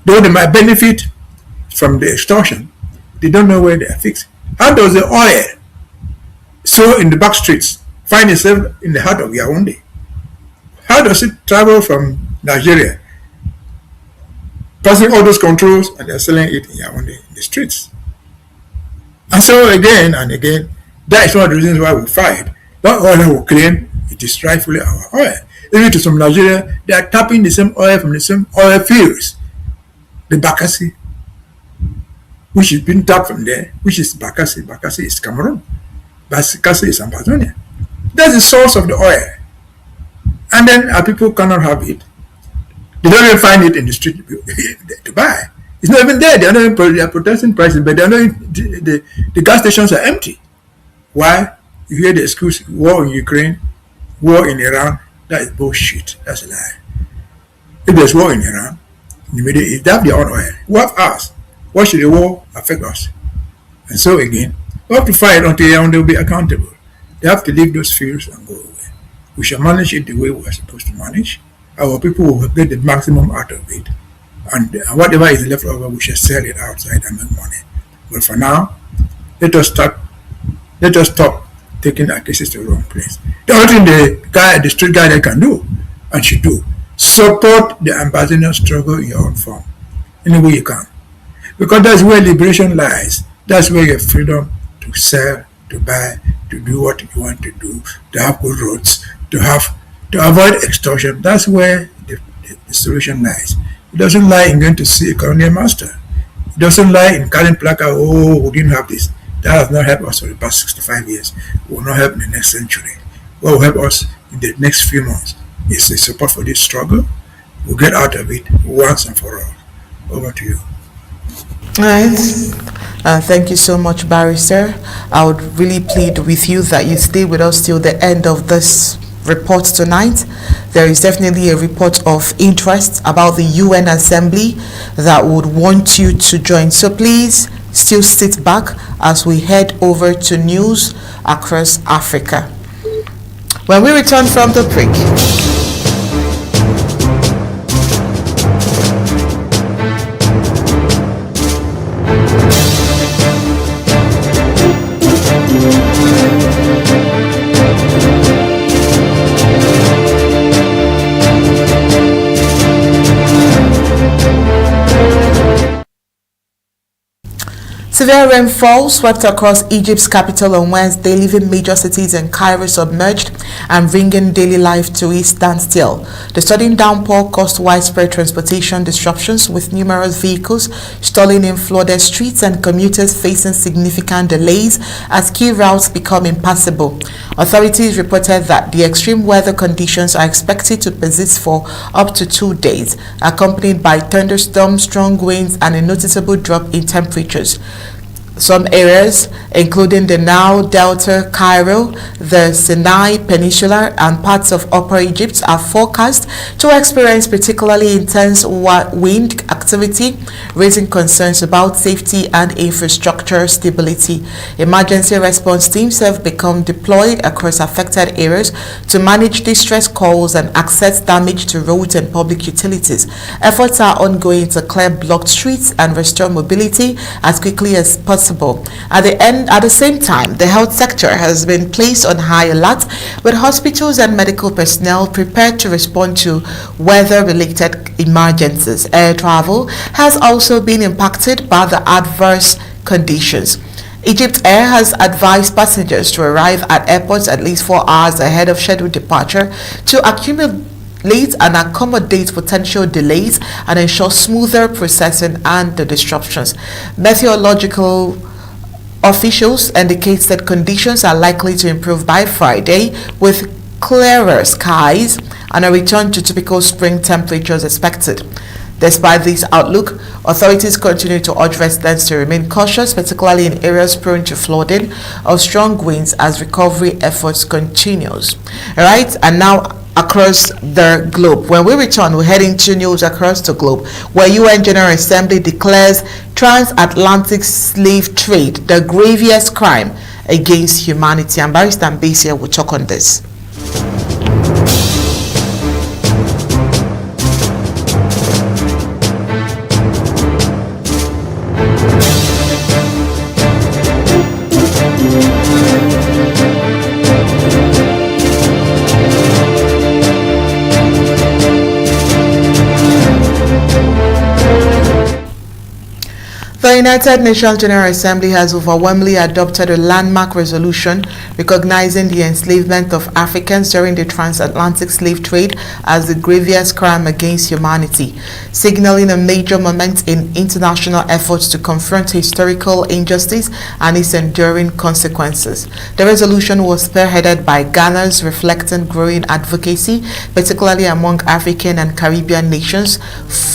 S2: Though they might benefit from the extortion, they don't know where they are fixed. How does the oil, so in the back streets, find itself in the heart of Yaoundé? How does it travel from Nigeria, passing all those controls, and they're selling it in Yaoundé in the streets? And so again and again, that is one of the reasons why we fight. That oil will claim it is rightfully our oil. Even to some Nigeria, they are tapping the same oil from the same oil fields. The Bakassi, which is being tapped from there, which is Bakassi. Bakassi is Cameroon. Bakassi is Ambazonian. That's the source of the oil. And then our people cannot have it. They don't even find it in the street to buy. It's not even there. They are protesting prices, but they are not, the gas stations are empty. Why? You hear the excuse, war in Ukraine, war in Iran. That is bullshit. That's a lie. If there's war in Iran, in the Middle East, they have their own oil. We have ours. Why should the war affect us? And so again, we have to fight until they will be accountable. They have to leave those fields and go away. We shall manage it the way we are supposed to manage. Our people will get the maximum out of it. And whatever is left over, we shall sell it outside and make money. But for now, let us stop taking our cases to the wrong place. The only thing the street guy can do and should do, support the Ambazonian struggle in your own form, any way you can. Because that's where liberation lies. That's where you have freedom to sell, to buy, to do what you want to do, to have good roads, to avoid extortion. That's where the solution lies. It doesn't lie in going to see a colonial master. It doesn't lie in carrying placard, oh, we didn't have this. That has not helped us for the past 65 years. It will not help in the next century. What will help us in the next few months is the support for this struggle. We'll get out of it once and for all. Over to you.
S1: All right. Thank you so much, Barrister. I would really plead with you that you stay with us till the end of this report tonight. There is definitely a report of interest about the UN Assembly that would want you to join. So please still sit back as we head over to news across Africa. When we return from the break, severe rainfall swept across Egypt's capital on Wednesday, leaving major cities in Cairo submerged and bringing daily life to a standstill. The sudden downpour caused widespread transportation disruptions, with numerous vehicles stalling in flooded streets and commuters facing significant delays as key routes become impassable. Authorities reported that the extreme weather conditions are expected to persist for up to 2 days, accompanied by thunderstorms, strong winds, and a noticeable drop in temperatures. Some areas, including the Nile Delta, Cairo, the Sinai Peninsula, and parts of Upper Egypt, are forecast to experience particularly intense wind activity activity, raising concerns about safety and infrastructure stability. Emergency response teams have become deployed across affected areas to manage distress calls and assess damage to roads and public utilities. Efforts are ongoing to clear blocked streets and restore mobility as quickly as possible. At the same time, the health sector has been placed on high alert, with hospitals and medical personnel prepared to respond to weather-related emergencies. Air travel has also been impacted by the adverse conditions. Egypt Air has advised passengers to arrive at airports at least 4 hours ahead of scheduled departure to accumulate and accommodate potential delays and ensure smoother processing and the disruptions. Meteorological officials indicate that conditions are likely to improve by Friday, with clearer skies and a return to typical spring temperatures expected. Despite this outlook, authorities continue to urge residents to remain cautious, particularly in areas prone to flooding or strong winds, as recovery efforts continues. All right, and now across the globe. When we return, we're heading to news across the globe, where UN General Assembly declares transatlantic slave trade the gravest crime against humanity. And Barrister Mbeseha will talk on this. The United Nations General Assembly has overwhelmingly adopted a landmark resolution recognizing the enslavement of Africans during the transatlantic slave trade as the gravest crime against humanity, signaling a major moment in international efforts to confront historical injustice and its enduring consequences. The resolution was spearheaded by Ghana's reflecting growing advocacy, particularly among African and Caribbean nations,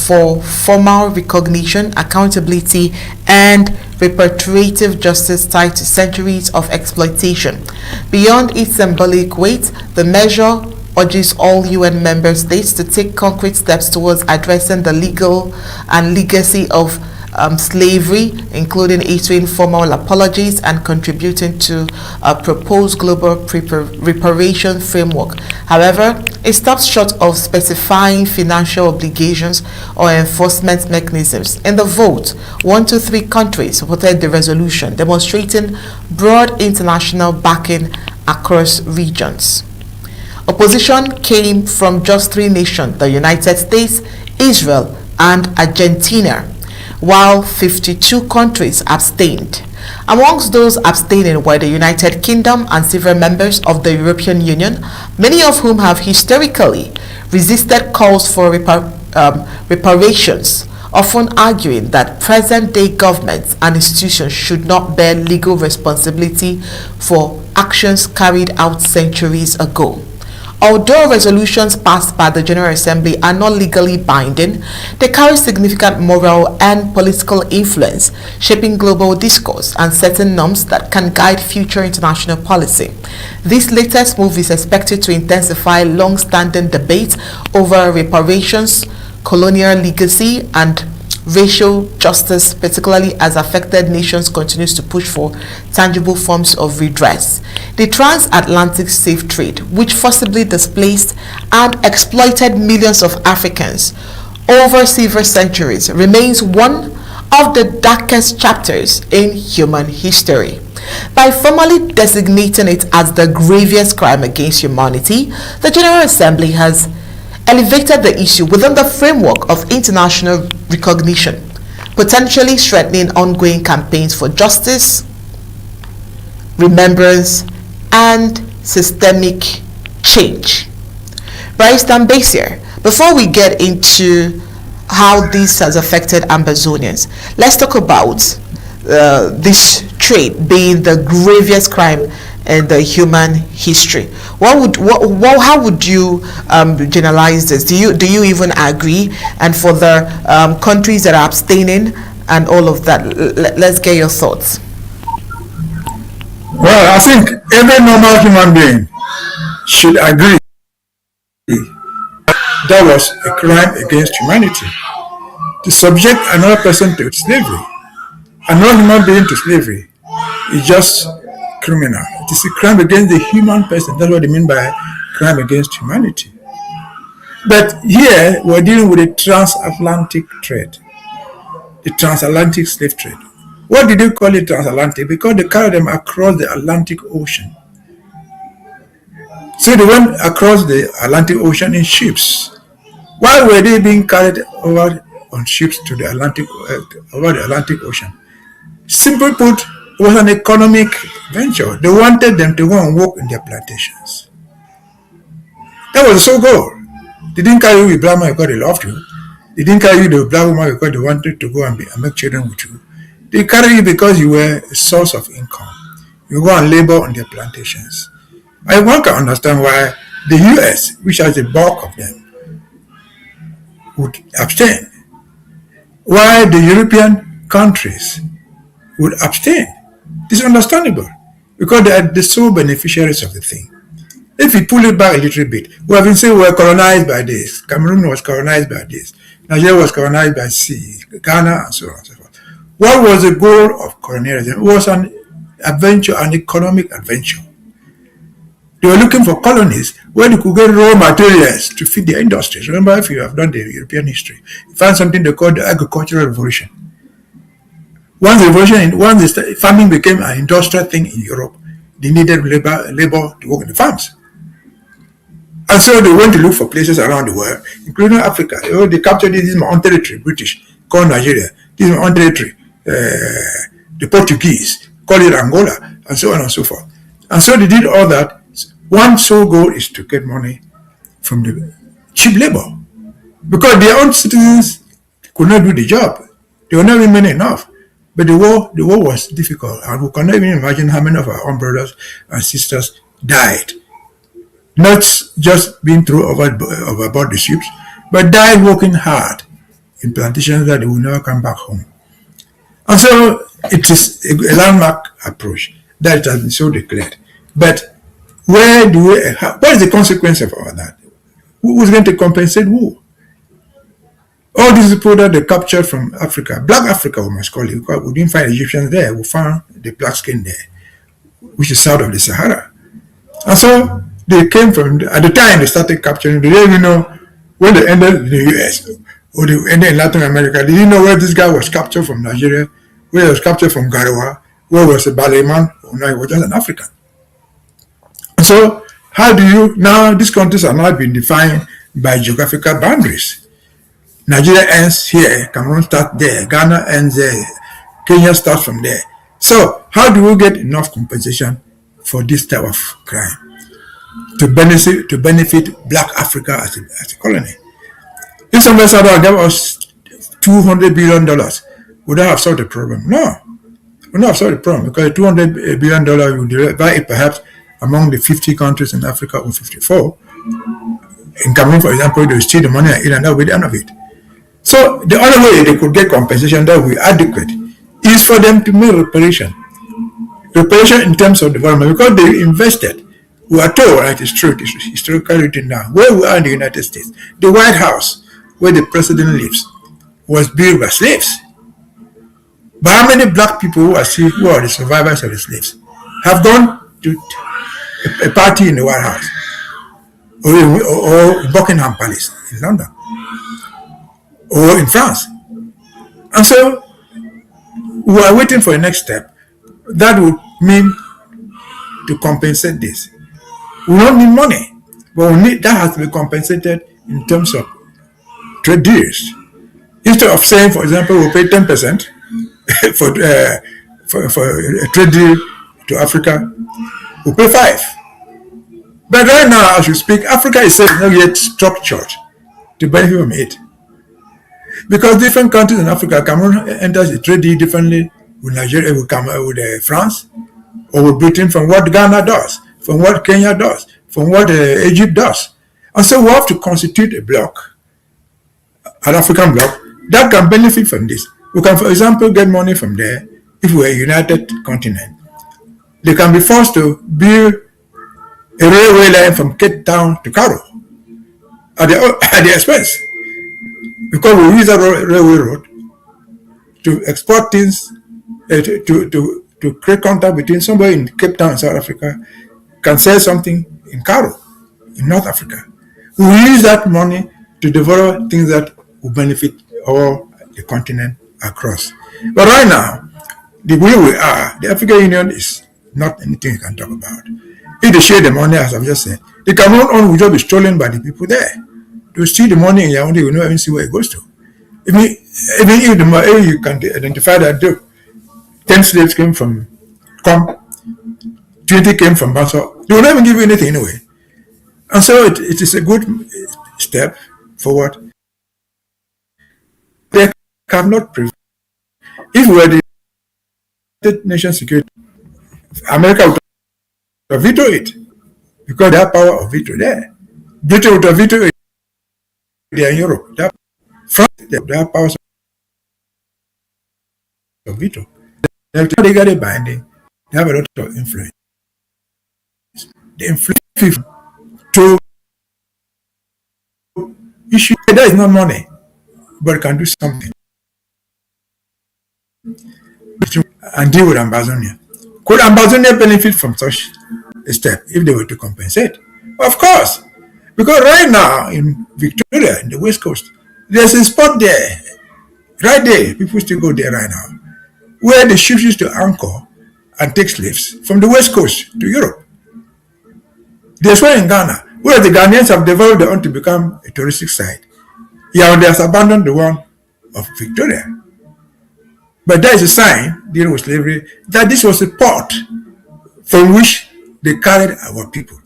S1: for formal recognition, accountability, and repatriative justice tied to centuries of exploitation. Beyond its symbolic weight, the measure urges all UN member states to take concrete steps towards addressing the legal and legacy of slavery, including issuing formal apologies and contributing to a proposed global reparation framework. However, it stops short of specifying financial obligations or enforcement mechanisms. In the vote, 123 countries supported the resolution, demonstrating broad international backing across regions. Opposition came from just 3 nations, the United States, Israel, and Argentina, while 52 countries abstained. Amongst those abstaining were the United Kingdom and several members of the European Union, many of whom have historically resisted calls for reparations, often arguing that present-day governments and institutions should not bear legal responsibility for actions carried out centuries ago. Although resolutions passed by the General Assembly are not legally binding, they carry significant moral and political influence, shaping global discourse and setting norms that can guide future international policy. This latest move is expected to intensify long-standing debates over reparations, colonial legacy, and racial justice, particularly as affected nations continues to push for tangible forms of redress. The transatlantic slave trade, which forcibly displaced and exploited millions of Africans over several centuries, remains one of the darkest chapters in human history. By formally designating it as the gravest crime against humanity, the General Assembly has elevated the issue within the framework of international recognition, potentially strengthening ongoing campaigns for justice, remembrance, and systemic change. Barrister Mbeseha, before we get into how this has affected Ambazonians, let's talk about this trade being the gravest crime in the human history. How would you generalize this? Do you even agree? And for the countries that are abstaining and all of that, let's get your thoughts.
S2: Well, I think every normal human being should agree that was a crime against humanity. To subject another person to slavery, another human being to slavery, is just criminal. It is a crime against the human person. That's what they mean by crime against humanity. But here we're dealing with a transatlantic trade, the transatlantic slave trade. What did they call it transatlantic? Because they carried them across the Atlantic Ocean. So they went across the Atlantic Ocean in ships. Why were they being carried over on ships to the over the Atlantic Ocean? Simply put, it was an economic venture. They wanted them to go and work in their plantations. That was the sole goal. They didn't carry you with black man because they loved you. They didn't carry you with black woman because they wanted to go and make children with you. They carried you because you were a source of income. You go and labor on their plantations. And one can understand why the US, which has the bulk of them, would abstain. Why the European countries would abstain. This is understandable because they are the sole beneficiaries of the thing. If we pull it back a little bit, we have been saying we were colonized by this. Cameroon was colonized by this. Nigeria was colonized by C, Ghana, and so on and so forth. What was the goal of colonialism? It was an adventure, an economic adventure. They were looking for colonies where they could get raw materials to feed their industries. Remember, if you have done the European history, you find something they call the agricultural revolution. Once the farming became an industrial thing in Europe, they needed labor to work in the farms. And so they went to look for places around the world, including Africa. They captured this is my own territory, British, called Nigeria. This is my own territory, the Portuguese, called it Angola, and so on and so forth. And so they did all that. One sole goal is to get money from the cheap labor. Because their own citizens could not do the job. They were not even many enough. But the war was difficult, and we cannot even imagine how many of our own brothers and sisters died. Not just being thrown overboard the ships, but died working hard in plantations that they will never come back home. And so it is a landmark approach that it has been so declared. But what is the consequence of all that? Who is going to compensate who? All these people that they captured from Africa, Black Africa we must call it, because we didn't find Egyptians there, we found the black skin there, which is south of the Sahara. And so they came from, at the time they started capturing, they didn't even know when they ended in the US or they ended in Latin America, they didn't know where this guy was captured from Nigeria, where he was captured from Garoua, where was a Baleyman, or no, he was just an African. And so how do you, now these countries are now being defined by geographical boundaries. Nigeria ends here, Cameroon starts there, Ghana ends there, Kenya starts from there. So how do we get enough compensation for this type of crime to benefit Black Africa as a colony? If somebody said, gave us $200 billion, would that have solved the problem? No, would not have solved the problem, because $200 billion would divide it perhaps among the 50 countries in Africa or 54. In Cameroon, for example, they will steal the money and eat, and that will be the end of it. So the only way they could get compensation that will be adequate is for them to make reparation in terms of development, because they invested. We are told, and it is true, it is historically written down, where we are in the United States, the White House, where the president lives, was built by slaves. But how many black people who are the survivors of the slaves have gone to a party in the White House or Buckingham Palace in London or in France? And so we are waiting for the next step. That would mean to compensate this. We don't need money, but that has to be compensated in terms of trade deals. Instead of saying, for example, we'll pay 10% for a trade deal to Africa, we'll pay 5%. But right now, as we speak, Africa is not yet structured to benefit from it. Because different countries in Africa, Cameroon enters a trade deal differently with Nigeria, with France, or with Britain, from what Ghana does, from what Kenya does, from what Egypt does. And so we have to constitute a bloc, an African bloc, that can benefit from this. We can, for example, get money from there if we're a united continent. They can be forced to build a railway line from Cape Town to Cairo at their expense. because we use that railway road to export things, to create contact between somebody in Cape Town, South Africa, can sell something in Cairo, in North Africa. We use that money to develop things that will benefit all the continent across. But right now, the way we are, the African Union is not anything you can talk about. If they share the money, as I've just said, the Cameroon own will just be stolen by the people there. They will steal the money in Yaoundé, you will not even see where it goes to. Even if you can identify that 10 slaves came from Com, 20 came from Basso, they will not even give you anything anyway. And so it is a good step forward. They cannot prevent. If we were the United Nations Security, America would have vetoed it because they have power of veto there. Britain would have vetoed it. They are in Europe. France, they have powers of veto. They're legally binding. They have a lot of influence. They influence people to issue. That is not money, but it can do something. And deal with Ambazonia. Could Ambazonia benefit from such a step if they were to compensate? Of course. Because right now in Victoria, in the West Coast, there's a spot there, right there, people still go there right now, where the ships used to anchor and take slaves from the West Coast to Europe. There's one in Ghana, where the Ghanaians have developed their own to become a touristic site. Yeah, they have abandoned the one of Victoria. But that is a sign, dealing with slavery, that this was a port from which they carried our people.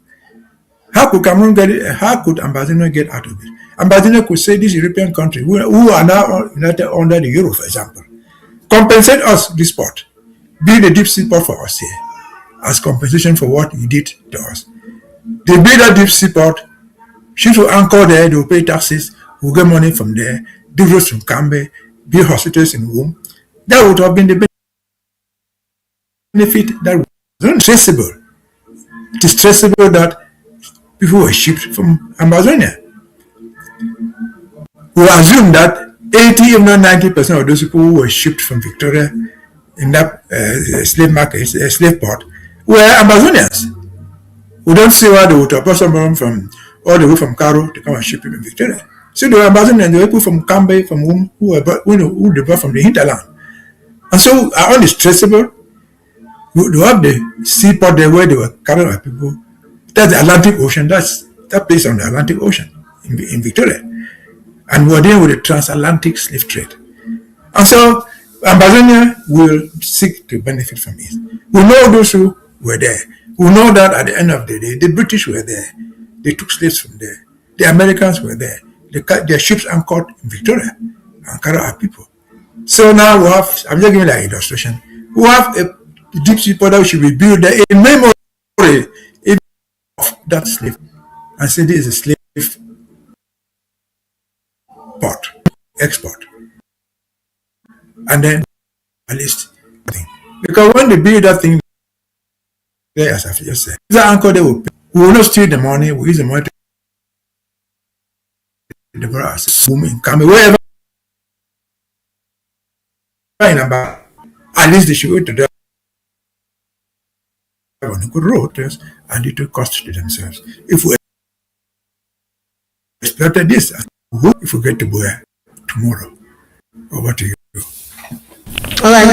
S2: How could Cameroon get it? How could Ambazonia get out of it? Ambazonia could say this European country, who are now united under the euro, for example, compensate us this port, build a deep sea port for us here, as compensation for what you did to us. They build a deep sea port, ships will anchor there, they will pay taxes, we'll get money from there, build roads from Kumba, build hospitals in Womb. That would have been the benefit that was traceable. It is traceable that people were shipped from Ambazonia. We assume that 80, if not 90% of those people who were shipped from Victoria in that slave market, slave port, were Ambazonians. We don't see why they would have brought someone from all the way from Cairo to come and ship him in Victoria. So they were Ambazonians, they were people from Kumba, from who they brought from the hinterland. And so our own is traceable. We have the seaport there where they were carrying our people. That's the Atlantic Ocean. That place on the Atlantic Ocean in Victoria. And we're dealing with the transatlantic slave trade. And so Ambazonia will seek to benefit from it. We know those who were there. We know that at the end of the day, the British were there. They took slaves from there. The Americans were there. Their ships anchored in Victoria and carried our people. So now we have, I'm just giving that illustration, we have a deep sea port that should be built there in memory of that slave. And say this is a slave port, export. And then at least thing. Because when they build that thing there, as I've just said, the anchor they will pay. We will not steal the money, we use the money to develop ourselves in Kumba, wherever at least they should go to the on a good road and it will cost to themselves. If we exploited this, if we get to Boya tomorrow, over to you.
S1: All right.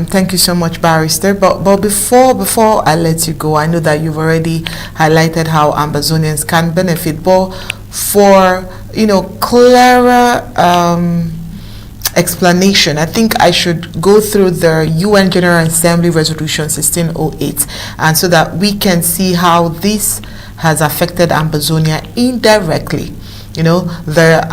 S1: Thank you so much, Barrister. But before I let you go, I know that you've already highlighted how Ambazonians can benefit, but for clearer explanation, I think I should go through the UN General Assembly Resolution 1608, and so that we can see how this has affected Ambazonia indirectly. The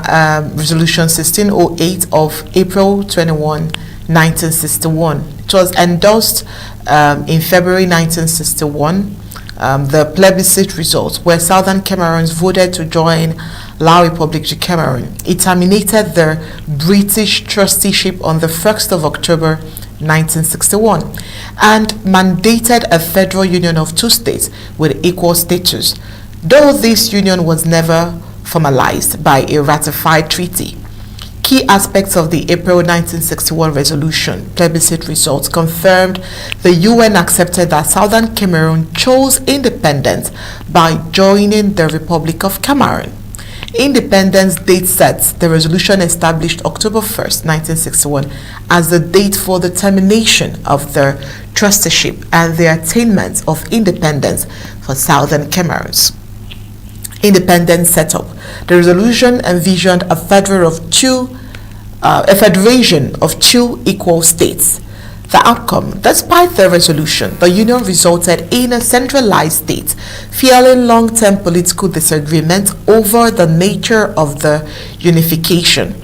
S1: Resolution 1608 of April 21, 1961. It was endorsed in February 1961. The plebiscite results, where Southern Cameroons voted to join La République du Cameroon. It terminated the British trusteeship on the 1st of October 1961 and mandated a federal union of two states with equal status. Though this union was never formalized by a ratified treaty. Key aspects of the April 1961 resolution plebiscite results confirmed the UN accepted that Southern Cameroon chose independence by joining the Republic of Cameroon. Independence date sets, the resolution established October 1st, 1961 as the date for the termination of the trusteeship and the attainment of independence for Southern Cameroons. Independence setup. The resolution envisioned a federation of two equal states. The outcome, despite the resolution, the union resulted in a centralized state, fueling long-term political disagreement over the nature of the unification.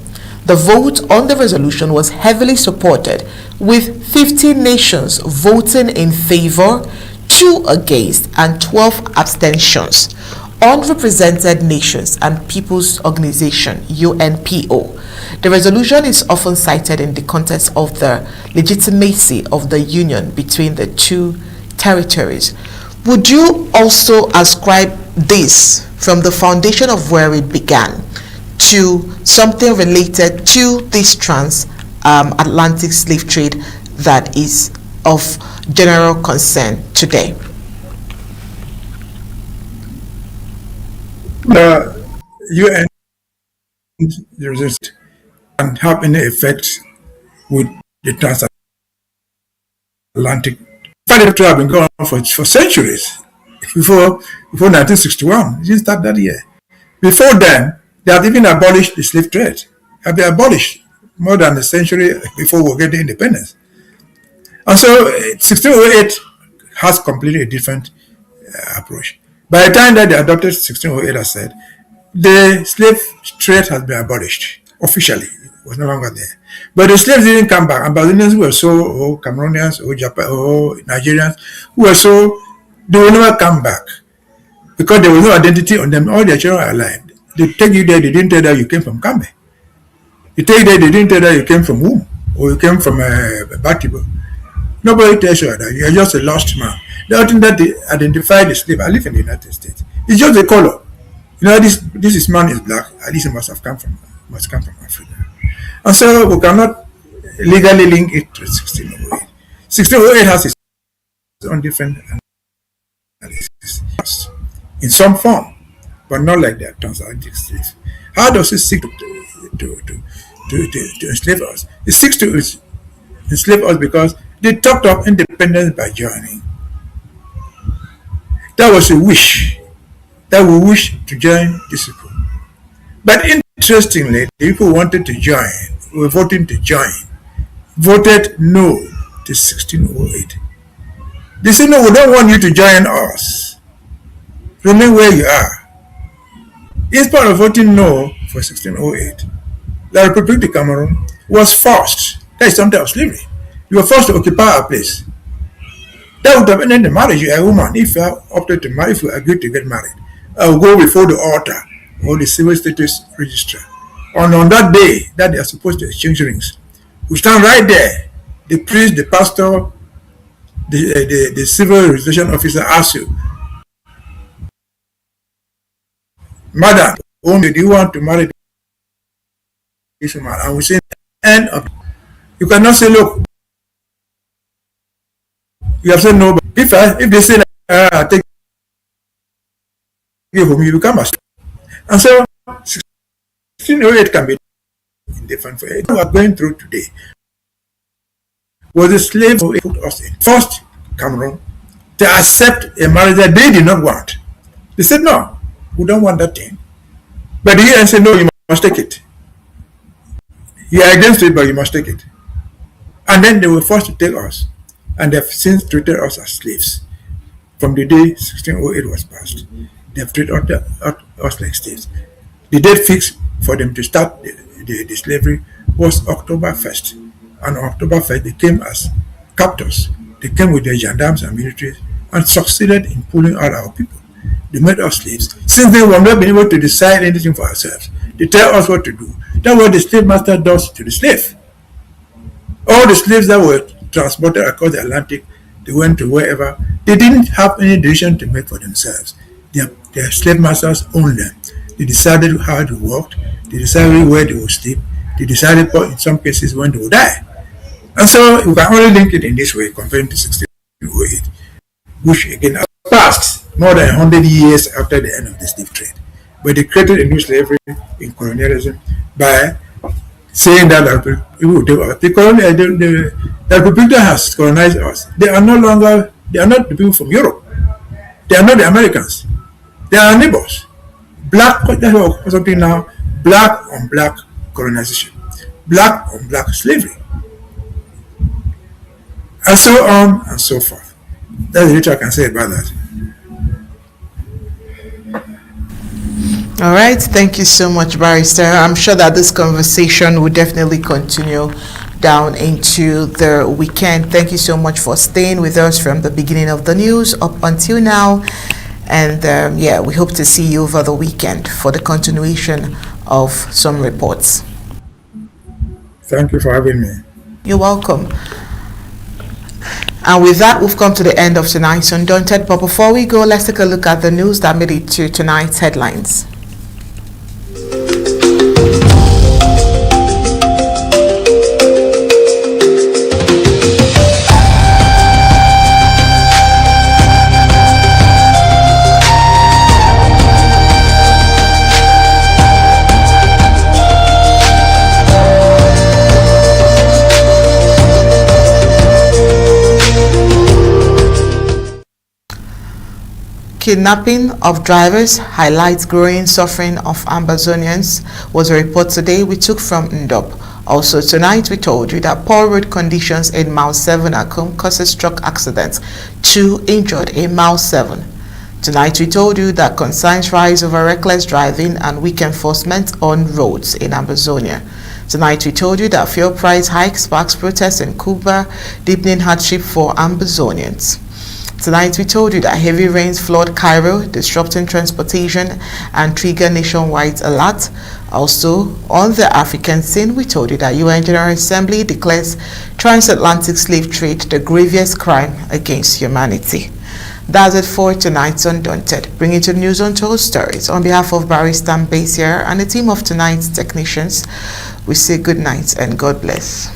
S1: The vote on the resolution was heavily supported, with 15 nations voting in favor, 2 against, and 12 abstentions. Unrepresented Nations and People's Organization (UNPO). The resolution is often cited in the context of the legitimacy of the union between the two territories. Would you also ascribe this, from the foundation of where it began, to something related to this trans-Atlantic slave trade that is of general concern today?
S2: The UN resist and have any effect with the transatlantic. Trade have been going on for centuries. Before 1961, it didn't start that year. Before then, they had even abolished the slave trade. Have been abolished more than a century before we get the independence. And so 1608 has completely a different approach. By the time that they adopted 1608, I said, the slave trade has been abolished officially. It was no longer there. But the slaves didn't come back. Ambazonians who were so, Camerounians, or Japan, or Nigerians, who were so, they will never come back because there was no identity on them. All their children are alive. They take you there, they didn't tell that you came from Kumba. They take you there, they didn't tell that you came from whom, or you came from Batibo. Nobody tells you that. You are just a lost man. The other thing that they identify the slave, I live in the United States, it's just the color. You know, this man is black, at least it must come from Africa. And so we cannot legally link it to 1608. 1608 has its own different analysis in some form, but not like that transatlantic slaves. How does it seek to enslave us? It seeks to enslave us because they talked of independence by joining. That was a wish, that we wish to join this people. But interestingly, the people wanted to join, were voting to join, voted no to 1608. They said, no, we don't want you to join us. Remain where you are. In spite of voting no for 1608, the Republic of Cameroon was forced. That is something of slavery. You were forced to occupy a place. That would have ended the marriage. You are a woman. If you are opted to marry, if you agreed to get married, I will go before the altar or the civil status registrar. And on that day that they are supposed to exchange rings, we stand right there. The priest, the pastor, the civil registration officer asks you, Madam, only do you want to marry this woman? And we say, end of. You cannot say, look, you have said no, but if they say take you home, you become a slave. And so 1608 can be different for it. What we are going through today was the slaves who put us in. First, Cameroon, to accept a marriage that they did not want. They said, no, we don't want that thing. But the UN said, no, you must take it. You are against it, but you must take it. And then they were forced to take us. And they have since treated us as slaves. From the day 1608 was passed, they have treated us like slaves. The date fixed for them to start the slavery was October 1st. And on October 1st, they came as captors. They came with their gendarmes and militaries and succeeded in pulling out our people. They made us slaves. Since then, we have not been able to decide anything for ourselves. They tell us what to do. That's what the slave master does to the slave. All the slaves that were transported across the Atlantic, they went to wherever. They didn't have any decision to make for themselves. Their slave masters owned them. They decided how it worked. They decided where they would sleep. They decided, in some cases, when they would die. And so we can only link it in this way, comparing to 1608, which again passed more than 100 years after the end of the slave trade. But they created a new slavery in colonialism by saying that the people that has colonized us, they are not the people from Europe. They are not the Americans. They are neighbors. That's something now, black on black colonization, black on black slavery, and so on and so forth. That's the little I can say about that.
S1: All right, thank you so much, Barrister. I'm sure that this conversation will definitely continue down into the weekend. Thank you so much for staying with us from the beginning of the news up until now. And yeah, we hope to see you over the weekend for the continuation of some reports.
S2: Thank you for having me.
S1: You're welcome. And with that, we've come to the end of tonight's Undaunted. But before we go, let's take a look at the news that made it to tonight's headlines. Kidnapping of drivers highlights growing suffering of Ambazonians was a report today we took from Ndop. Also tonight we told you that poor road conditions in Mile 7 Akum causes truck accidents, 2 injured in Mile 7. Tonight we told you that concerns rise over reckless driving and weak enforcement on roads in Ambazonia. Tonight we told you that fuel price hike sparks protests in Kumba, deepening hardship for Ambazonians. Tonight we told you that heavy rains flood Cairo, disrupting transportation and trigger nationwide alert. Also, on the African scene, we told you that UN General Assembly declares transatlantic slave trade the gravest crime against humanity. That's it for tonight's Undaunted. Bringing to the news Untold Stories. On behalf of Barrister Mbeseha and the team of tonight's technicians, we say good night and God bless.